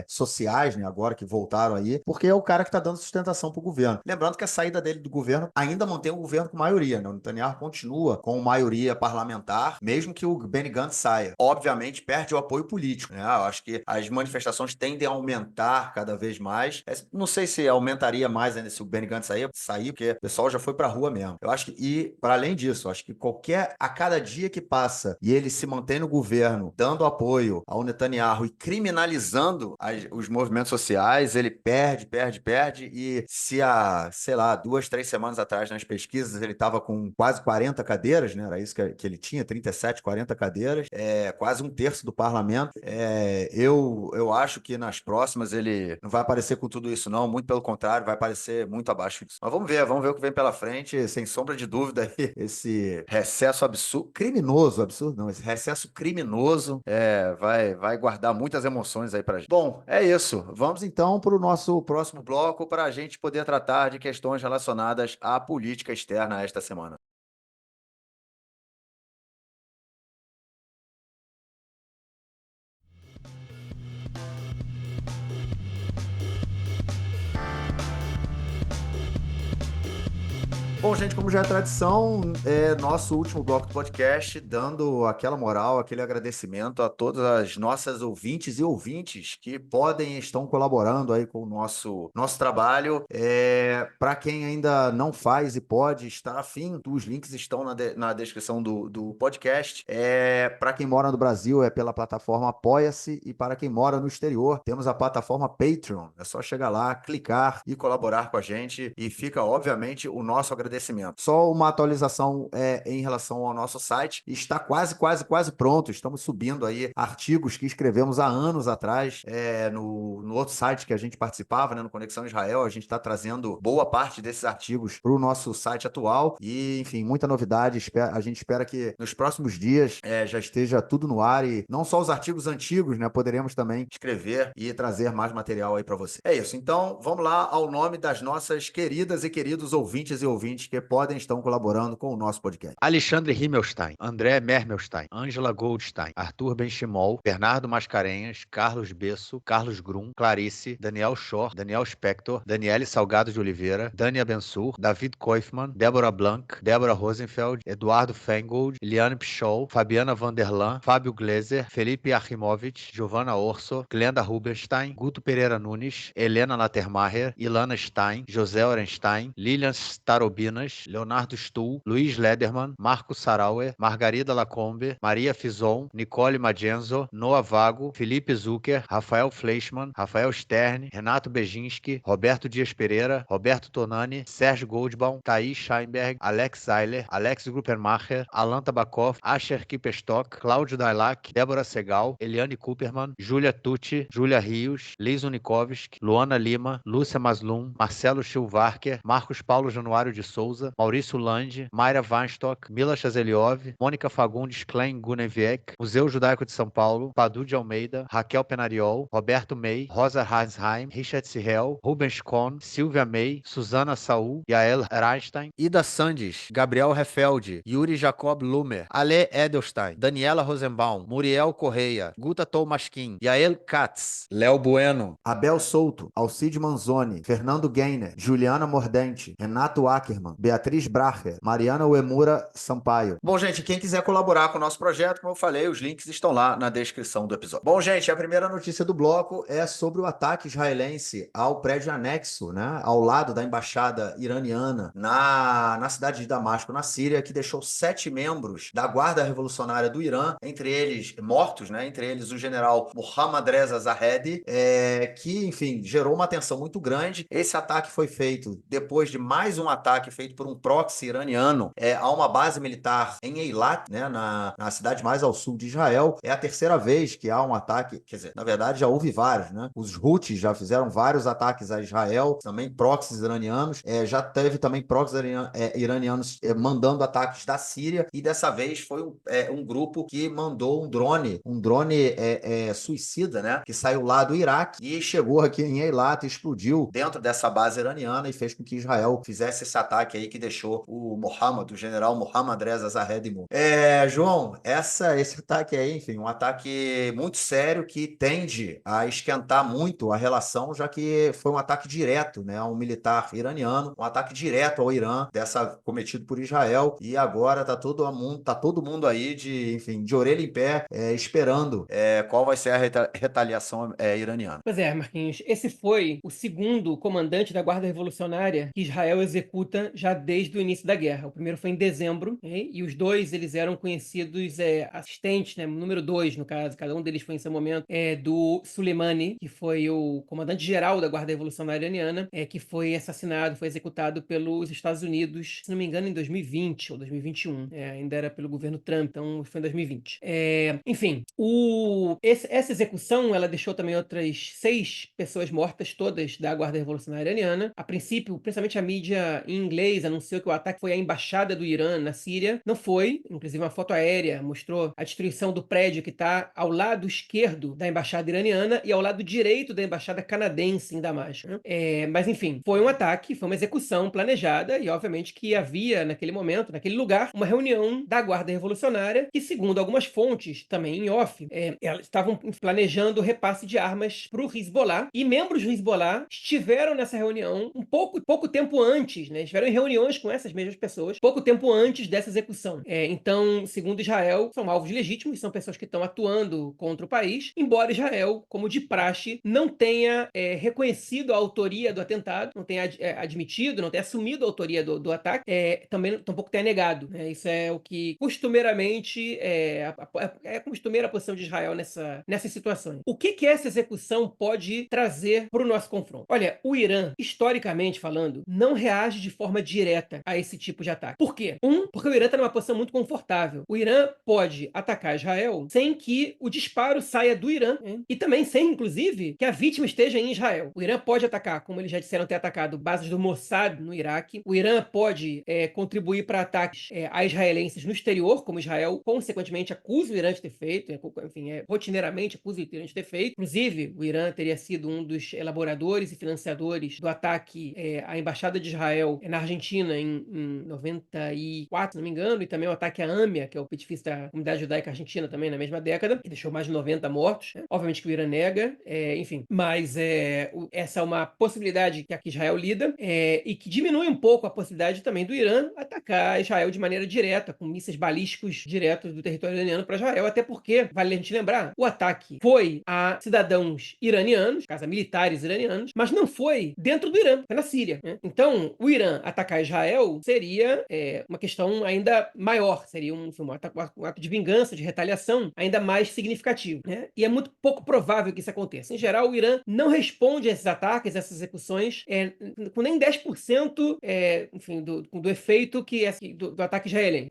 sociais, né, agora que voltaram aí, porque é o cara que está dando sustentação para o governo. Lembrando que a saída dele do governo ainda mantém o governo com maioria, né? O Netanyahu continua com maioria parlamentar, mesmo que o Benny Gantz saia. Obviamente, perde o apoio político, né? Eu acho que as manifestações tendem a aumentar cada vez mais. Não sei se aumentaria mais ainda se o Benny Gantz sair, porque o pessoal já foi pra rua mesmo. Eu acho que, e para além disso, eu acho que a cada dia que passa e ele se mantém no governo, dando apoio ao Netanyahu e criminalizando os movimentos sociais, ele perde, e se sei lá, 2, 3 semanas atrás nas pesquisas ele estava com quase 40 cadeiras, né? Era isso que ele tinha, 37, 40 cadeiras, quase um terço do parlamento. Eu acho que nas próximas ele não vai aparecer com tudo isso, não, muito pelo contrário, vai aparecer muito abaixo disso. Mas vamos ver o que vem pela frente, sem sombra de dúvida, aí, esse recesso absurdo não, esse recesso criminoso vai guardar muitas emoções aí pra gente. Bom, é isso. Vamos então para o nosso próximo bloco para a gente poder tratar de questões relacionadas à política externa esta semana. Bom, gente, como já é tradição, nosso último bloco do podcast, dando aquela moral, aquele agradecimento a todas as nossas ouvintes e ouvintes que estão colaborando aí com o nosso trabalho. Para quem ainda não faz e pode estar afim, os links estão na descrição do podcast. Para quem mora no Brasil, é pela plataforma Apoia-se, e para quem mora no exterior, temos a plataforma Patreon. É só chegar lá, clicar e colaborar com a gente, e fica, obviamente, o nosso agradecimento. Só uma atualização em relação ao nosso site. Está quase pronto. Estamos subindo aí artigos que escrevemos há anos atrás no outro site que a gente participava, né, no Conexão Israel. A gente está trazendo boa parte desses artigos para o nosso site atual e, enfim, muita novidade. A gente espera que nos próximos dias já esteja tudo no ar, e não só os artigos antigos, né? Poderemos também escrever e trazer mais material aí para você. É isso. Então, vamos lá ao nome das nossas queridas e queridos ouvintes e ouvintes que estão colaborando com o nosso podcast. Alexandre Himmelstein, André Mermelstein, Ângela Goldstein, Arthur Benchimol, Bernardo Mascarenhas, Carlos Besso, Carlos Grum, Clarice, Daniel Schor, Daniel Spector, Daniele Salgado de Oliveira, Dania Bensur, David Koifman, Débora Blanc, Débora Rosenfeld, Eduardo Fengold, Eliane Pichol, Fabiana Vanderlan, Fábio Gleiser, Felipe Archimovich, Giovanna Orso, Glenda Rubenstein, Guto Pereira Nunes, Helena Latermacher, Ilana Stein, José Orenstein, Lilian Starobi, Salinas, Leonardo Stuhl, Luiz Lederman, Marco Sarauer, Margarida Lacombe, Maria Fison, Nicole Magenzo, Noah Vago, Felipe Zucker, Rafael Fleischmann, Rafael Stern, Renato Bejinski, Roberto Dias Pereira, Roberto Tonani, Sérgio Goldbaum, Thaís Scheinberg, Alex Seiler, Alex Gruppenmacher, Alan Tabakov, Asher Kippestock, Cláudio Dailac, Débora Segal, Eliane Cooperman, Júlia Tucci, Júlia Rios, Liz Unikovski, Luana Lima, Lúcia Maslum, Marcelo Schilvarker, Marcos Paulo Januário de Souza, Maurício Lande, Mayra Weinstock, Mila Chazeliov, Mônica Fagundes Klein Guneviec, Museu Judaico de São Paulo, Padu de Almeida, Raquel Penariol, Roberto May, Rosa Hansheim, Richard Sirrell, Rubens Kohn, Silvia May, Suzana Saul, Yael Reinstein, Ida Sandes, Gabriel Refeld, Yuri Jacob Lumer, Ale Edelstein, Daniela Rosenbaum, Muriel Correia, Guta Tolmaskin, Yael Katz, Léo Bueno, Abel Souto, Alcide Manzoni, Fernando Gainer, Juliana Mordente, Renato Ackerman, Beatriz Bracher, Mariana Uemura Sampaio. Bom, gente, quem quiser colaborar com o nosso projeto, como eu falei, os links estão lá na descrição do episódio. Bom, gente, a primeira notícia do bloco é sobre o ataque israelense ao prédio anexo, né, ao lado da embaixada iraniana na cidade de Damasco, na Síria, que deixou 7 membros da Guarda Revolucionária do Irã, entre eles mortos, né, entre eles o general Mohammad Reza Zahedi, que, enfim, gerou uma tensão muito grande. Esse ataque foi feito depois de mais um ataque feito por um proxy iraniano a uma base militar em Eilat, né, na cidade mais ao sul de Israel. É a terceira vez que há um ataque, quer dizer, na verdade já houve vários, né? Os Houthis já fizeram vários ataques a Israel, também proxies iranianos, já teve também proxies iranianos mandando ataques da Síria, e dessa vez foi um grupo que mandou um drone suicida, né, que saiu lá do Iraque e chegou aqui em Eilat e explodiu dentro dessa base iraniana e fez com que Israel fizesse esse ataque aí que deixou o general Mohammad Reza Zahedi morto. João, esse ataque aí, enfim, um ataque muito sério que tende a esquentar muito a relação, já que foi um ataque direto, né, a um militar iraniano, um ataque direto ao Irã, cometido por Israel, e agora tá todo mundo aí de orelha em pé, esperando qual vai ser a retaliação iraniana. Pois é, Marquinhos, esse foi o segundo comandante da Guarda Revolucionária que Israel executa já desde o início da guerra. O primeiro foi em dezembro, e os dois eles eram conhecidos assistentes, né, número 2 no caso, cada um deles foi em seu momento, do Soleimani, que foi o comandante-geral da Guarda Revolucionária Iraniana, que foi assassinado, foi executado pelos Estados Unidos, se não me engano, em 2020 ou 2021. Ainda era pelo governo Trump, então foi em 2020. Enfim, essa execução, ela deixou também outras 6 pessoas mortas, todas da Guarda Revolucionária Iraniana. A princípio, principalmente a mídia em inglês anunciou que o ataque foi à embaixada do Irã na Síria. Não foi, inclusive uma foto aérea mostrou a destruição do prédio que está ao lado esquerdo da embaixada iraniana e ao lado direito da embaixada canadense em Damasco, né? Mas enfim, foi um ataque, foi uma execução planejada e obviamente que havia naquele momento, naquele lugar, uma reunião da Guarda Revolucionária que, segundo algumas fontes, também em off, elas estavam planejando o repasse de armas para o Hezbollah, e membros do Hezbollah estiveram nessa reunião pouco tempo antes, né? Estiveram em reuniões com essas mesmas pessoas pouco tempo antes dessa execução. Então, segundo Israel, são alvos legítimos, são pessoas que estão atuando contra o país, embora Israel, como de praxe, não tenha reconhecido a autoria do atentado, não tenha admitido, não tenha assumido a autoria do ataque, também tampouco tenha negado, né? Isso é o que costumeiramente é costumeira a posição de Israel nessas situações. O que essa execução pode trazer para o nosso confronto? Olha, o Irã, historicamente falando, não reage de forma direta a esse tipo de ataque. Por quê? Porque o Irã está numa posição muito confortável. O Irã pode atacar Israel sem que o disparo saia do Irã, e também sem, inclusive, que a vítima esteja em Israel. O Irã pode atacar, como eles já disseram ter atacado, bases do Mossad no Iraque. O Irã pode contribuir para ataques a israelenses no exterior, como Israel, consequentemente, acusa o Irã de ter feito, enfim, rotineiramente acusa o Irã de ter feito. Inclusive, o Irã teria sido um dos elaboradores e financiadores do ataque à Embaixada de Israel na Argentina em 94, se não me engano, e também o ataque à AMIA, que é o edifício da Comunidade Judaica Argentina, também na mesma década, que deixou mais de 90 mortos, né? Obviamente que o Irã nega, enfim, mas essa é uma possibilidade que aqui Israel lida, e que diminui um pouco a possibilidade também do Irã atacar Israel de maneira direta, com mísseis balísticos diretos do território iraniano para Israel, até porque, vale a gente lembrar, o ataque foi a cidadãos iranianos, no caso, a militares iranianos, mas não foi dentro do Irã, foi na Síria, né? Então, o Irã atacar Israel seria uma questão ainda maior, seria um ato de vingança, de retaliação ainda mais significativo, né? E é muito pouco provável que isso aconteça. Em geral, o Irã não responde a esses ataques, essas execuções, com nem 10% enfim, do efeito do ataque israelense.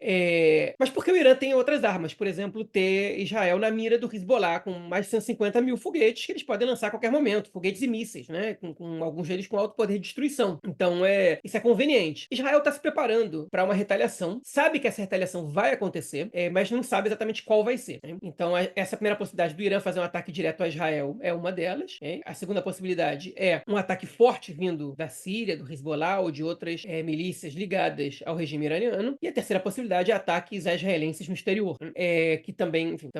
Mas porque o Irã tem outras armas, por exemplo, ter Israel na mira do Hezbollah, com mais de 150 mil foguetes que eles podem lançar a qualquer momento, foguetes e mísseis, né? Com alguns deles com alto poder de destruição. Então, isso é conveniente. Israel está se preparando para uma retaliação, sabe que essa retaliação vai acontecer, mas não sabe exatamente qual vai ser, né? Então, essa primeira possibilidade do Irã fazer um ataque direto a Israel é uma delas. A segunda possibilidade é um ataque forte vindo da Síria, do Hezbollah ou de outras milícias ligadas ao regime iraniano. E a terceira possibilidade é ataques a israelenses no exterior, que também, enfim,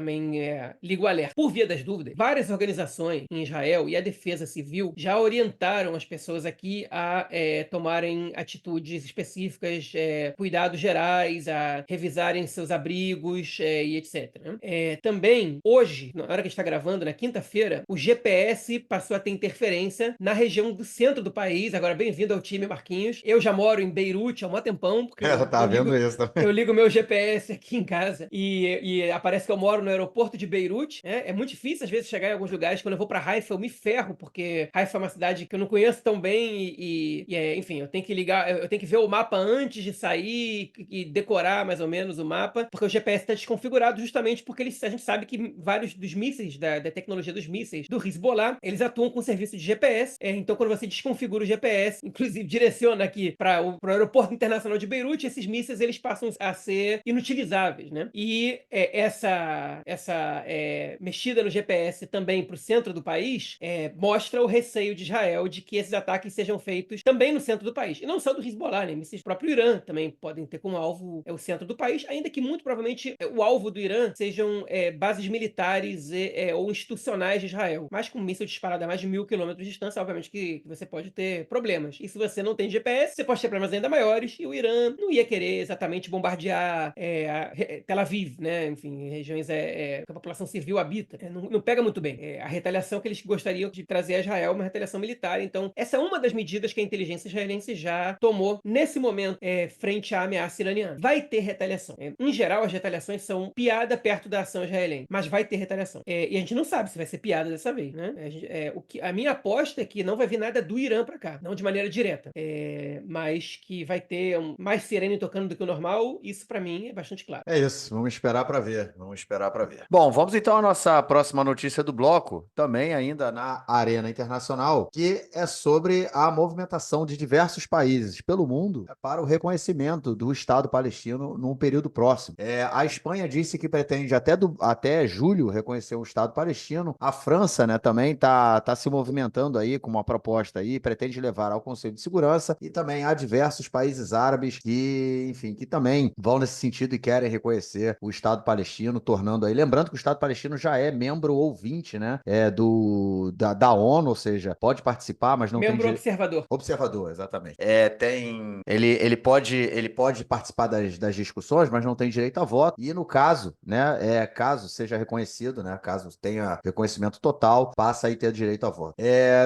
liga o alerta. Por via das dúvidas, várias organizações em Israel e a defesa civil já orientaram as pessoas aqui a tomarem atitudes específicas, cuidados gerais, a revisarem seus abrigos e etc, né? Também, hoje, na hora que a gente está gravando, na quinta-feira, o GPS passou a ter interferência na região do centro do país. Agora, bem-vindo ao time, Marquinhos. Eu já moro em Beirute há um tempão, porque Eu tava vendo isso também. eu ligo meu GPS aqui em casa e aparece que eu moro no aeroporto de Beirute. É muito difícil, às vezes, chegar em alguns lugares. Quando eu vou para Haifa, eu me ferro, porque Haifa é uma cidade que eu não conheço tão bem enfim, eu tenho que ligar, eu tenho que ver o mapa antes de sair e decorar mais ou menos o mapa, porque o GPS está desconfigurado justamente porque a gente sabe que vários dos mísseis, da tecnologia dos mísseis do Hezbollah, eles atuam com serviço de GPS. Então, quando você desconfigura o GPS, inclusive direciona aqui para o aeroporto internacional de Beirute, esses mísseis eles passam a ser inutilizáveis, né? E essa mexida no GPS também para o centro do país mostra o receio de Israel de que esses ataques sejam feitos também no centro do país. E não só do Hezbollah, né? Mísseis do próprio Irã também podem ter como alvo o centro do país, ainda que muito provavelmente o alvo do Irã sejam bases militares ou institucionais de Israel. Mas com um míssil disparado a mais de 1.000 quilômetros de distância, obviamente que você pode ter problemas. E se você não tem GPS, você pode ter problemas ainda maiores, e o Irã não ia querer exatamente bombardear Tel Aviv, né? Enfim, regiões que a população civil habita. Não pega muito bem. A retaliação que eles gostariam de trazer a Israel é uma retaliação militar. Então, essa é uma das medidas que a inteligência israelense já tomou nesse momento frente à ameaça iraniana. Vai ter retaliação. Em geral, as retaliações são piada perto da ação israelense, mas vai ter retaliação. E a gente não sabe se vai ser piada dessa vez, né? A minha aposta é que não vai vir nada do Irã para cá, não de maneira direta, mas que vai ter mais sirene tocando do que o normal. Isso para mim é bastante claro. É isso, vamos esperar para ver. Vamos esperar para ver. Bom, vamos então à nossa próxima notícia do bloco, também ainda na arena internacional, que é sobre a movimentação de diversos países pelo mundo para o reconhecimento do Estado palestino num período próximo. A Espanha disse que pretende até julho reconhecer o Estado palestino. A França, né, também está se movimentando aí com uma proposta aí, pretende levar ao Conselho de Segurança, e também há diversos países árabes que, enfim, que também vão nesse sentido e querem reconhecer o Estado palestino, tornando aí, lembrando que o Estado palestino já é membro ouvinte, né, da ONU, ou seja, pode participar, mas não tem Membro observador. Observador, exatamente. Ele pode participar das discussões, mas não tem direito a voto. E no caso, né, caso seja reconhecido, né, caso tenha reconhecimento total, passa a ter direito a voto.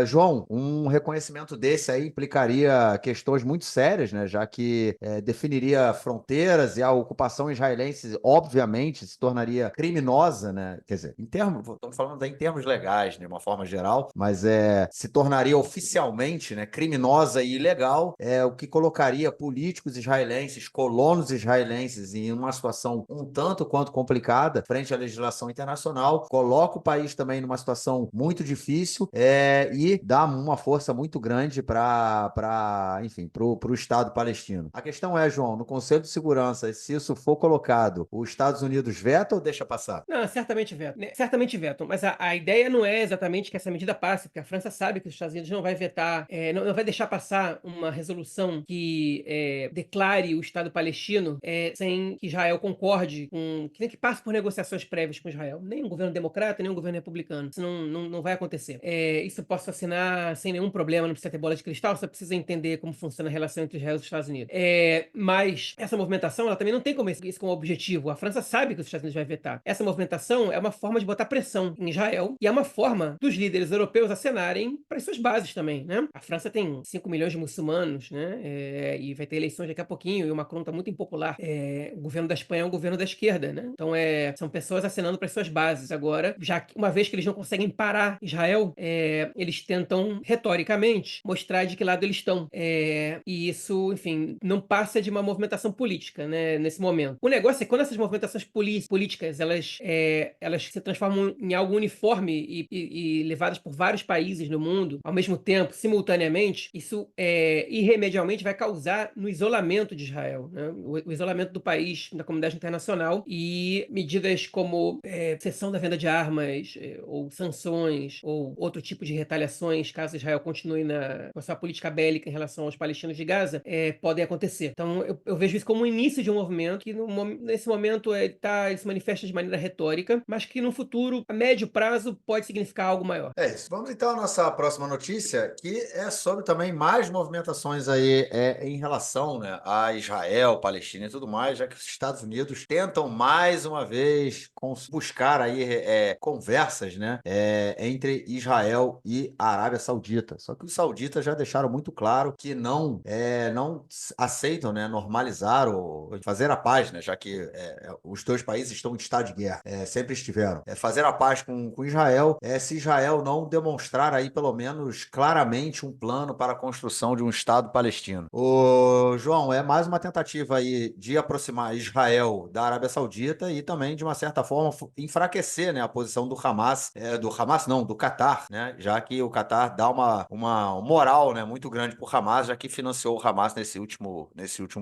João, um reconhecimento desse aí implicaria questões muito sérias, né, já que definiria fronteiras, e a ocupação israelense, obviamente, se tornaria criminosa, né? Quer dizer, estamos falando em termos legais, de uma forma geral, mas se tornaria oficialmente, né, criminosa e ilegal, o que colocaria políticos israelenses, colonos israelenses em uma situação um tanto quanto complicada frente à legislação internacional, coloca o país também numa situação muito difícil e dá uma força muito grande enfim, para o Estado palestino. A questão é, João, no Conselho de Segurança, se isso for colocado, os Estados Unidos vetam ou deixa passar? Não, certamente vetam. Certamente vetam. Mas a ideia não é exatamente que essa medida passe, porque a França sabe que os Estados Unidos não vai vetar, não vai deixar passar uma resolução que declare o Estado palestino sem que Israel concorde que passe por negociações prévias com Israel. Nem um governo democrata, nem um governo republicano. Isso não vai acontecer. Isso eu posso assinar sem nenhum problema, não precisa ter bola de cristal, só precisa entender como funciona a relação entre Israel e os Estados Unidos. Mas essa movimentação, ela também não tem isso como objetivo. A França sabe que os Estados Unidos vai vetar. Essa movimentação é uma forma de botar pressão em Israel e é uma forma dos líderes europeus acenarem para as suas bases também, né? A França tem 5 milhões de muçulmanos, né? né? E vai ter eleições daqui a pouquinho, e o Macron está muito impopular. O governo da Espanha é um governo da esquerda, né? Então são pessoas acenando para as suas bases. Agora, já que uma vez que eles não conseguem parar Israel, eles tentam, retoricamente, mostrar de que lado eles estão. E isso, enfim, não passa de uma movimentação política, né, nesse momento. O negócio é que quando essas movimentações políticas elas se transformam em algo uniforme e levadas por vários países no mundo, ao mesmo tempo, simultaneamente, isso irremediavelmente vai causar no isolamento de Israel, né? O isolamento do país na comunidade internacional, e medidas como cessão da venda de armas, ou sanções, ou outro tipo de retaliações, caso Israel continue com a sua política bélica em relação aos palestinos de Gaza, podem acontecer. Então, eu vejo isso como o início de um movimento que, nesse momento, ele se manifesta de maneira retórica, mas que no futuro, a médio prazo, pode significar algo maior. É isso. Vamos então à nossa próxima notícia, que é sobre também mais movimentações aí em relação, né, a Israel, Palestina e tudo mais, já que os Estados Unidos tentam mais uma vez buscar aí conversas, né, entre Israel e a Arábia Saudita. Só que os sauditas já deixaram muito claro que não aceitam, né, normalizar ou fazer a paz, né, já que os dois países estão em estado de guerra, sempre estiveram. Fazer a paz com Israel, se Israel não demonstrar aí pelo menos claramente um plano para a construção de um Estado palestino. João, é mais uma tentativa aí de aproximar Israel da Arábia Saudita e também, de uma certa forma, enfraquecer, né, a posição do Hamas, do Catar, né, já que o Catar dá uma moral, né, muito grande para o Hamas, já que financiou o Hamas nesse último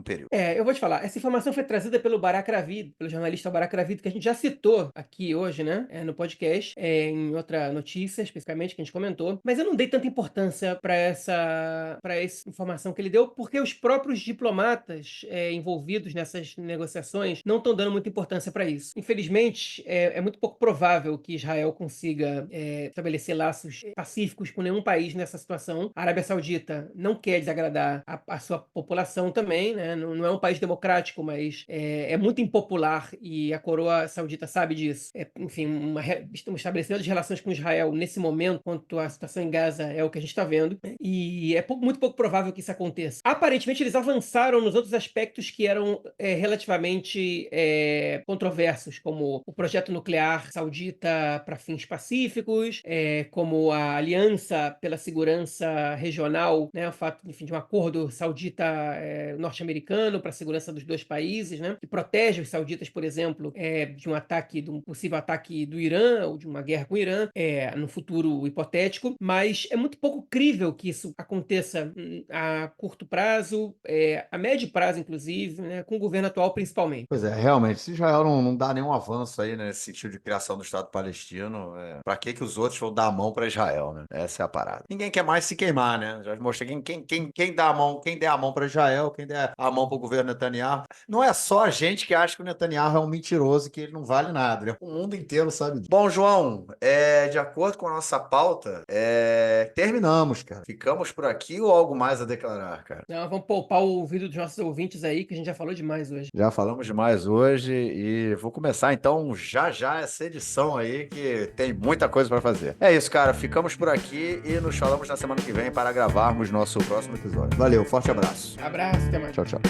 período. Eu vou te falar, essa informação foi trazida pelo Barak Ravid, pelo jornalista Barak Ravid, que a gente já citou aqui hoje, né, no podcast, em outra notícia, especificamente, que a gente comentou, mas eu não dei tanta importância para essa informação que ele deu, porque os próprios diplomatas envolvidos nessas negociações não estão dando muita importância para isso. Infelizmente, é muito pouco provável que Israel consiga estabelecer laços pacíficos com nenhum país nessa situação. A Arábia Saudita não quer desagradar a sua população também, né? Não é um país democrático, mas é muito impopular, e a coroa saudita sabe disso. Enfim, um estabelecimento de relações com Israel nesse momento, quanto à situação em Gaza, é o que a gente está vendo, e é muito pouco provável que isso aconteça. Aparentemente, eles avançaram nos outros aspectos que eram relativamente controversos, como o projeto nuclear saudita para fins pacíficos, como a aliança pela segurança regional, né, o fato, enfim, de um acordo saudita-norte-americano para a segurança dos dois países, né, que protege os sauditas, por exemplo, de um possível ataque do Irã, ou de uma guerra com o Irã, no futuro hipotético, mas é muito pouco crível que isso aconteça a curto prazo, a médio prazo, inclusive, né, com o governo atual principalmente. Pois é, realmente, se Israel não dá nenhum avanço aí nesse sentido de criação do Estado palestino, para que os outros vão dar a mão para Israel, né? Essa é a parada. Ninguém quer mais se queimar, né? Já mostrei quem dá a mão, quem der a mão para Israel, quem der a mão para o governo Netanyahu. Não é só a gente que acha que o Netanyahu é um mentiroso, que ele não vale nada, né? O mundo inteiro sabe disso. Bom, João, de acordo com a nossa pauta, terminamos, cara. Ficamos por aqui ou algo mais a declarar, cara? Não, vamos poupar o ouvido dos nossos ouvintes aí, que a gente já falou demais hoje. Já falamos demais hoje e vou começar então já essa edição aí, que tem muita coisa para fazer. É isso, cara. Ficamos por aqui e nos falamos na semana que vem para gravarmos nosso próximo episódio. Valeu, forte abraço. Abraço, até mais. Tchau, tchau.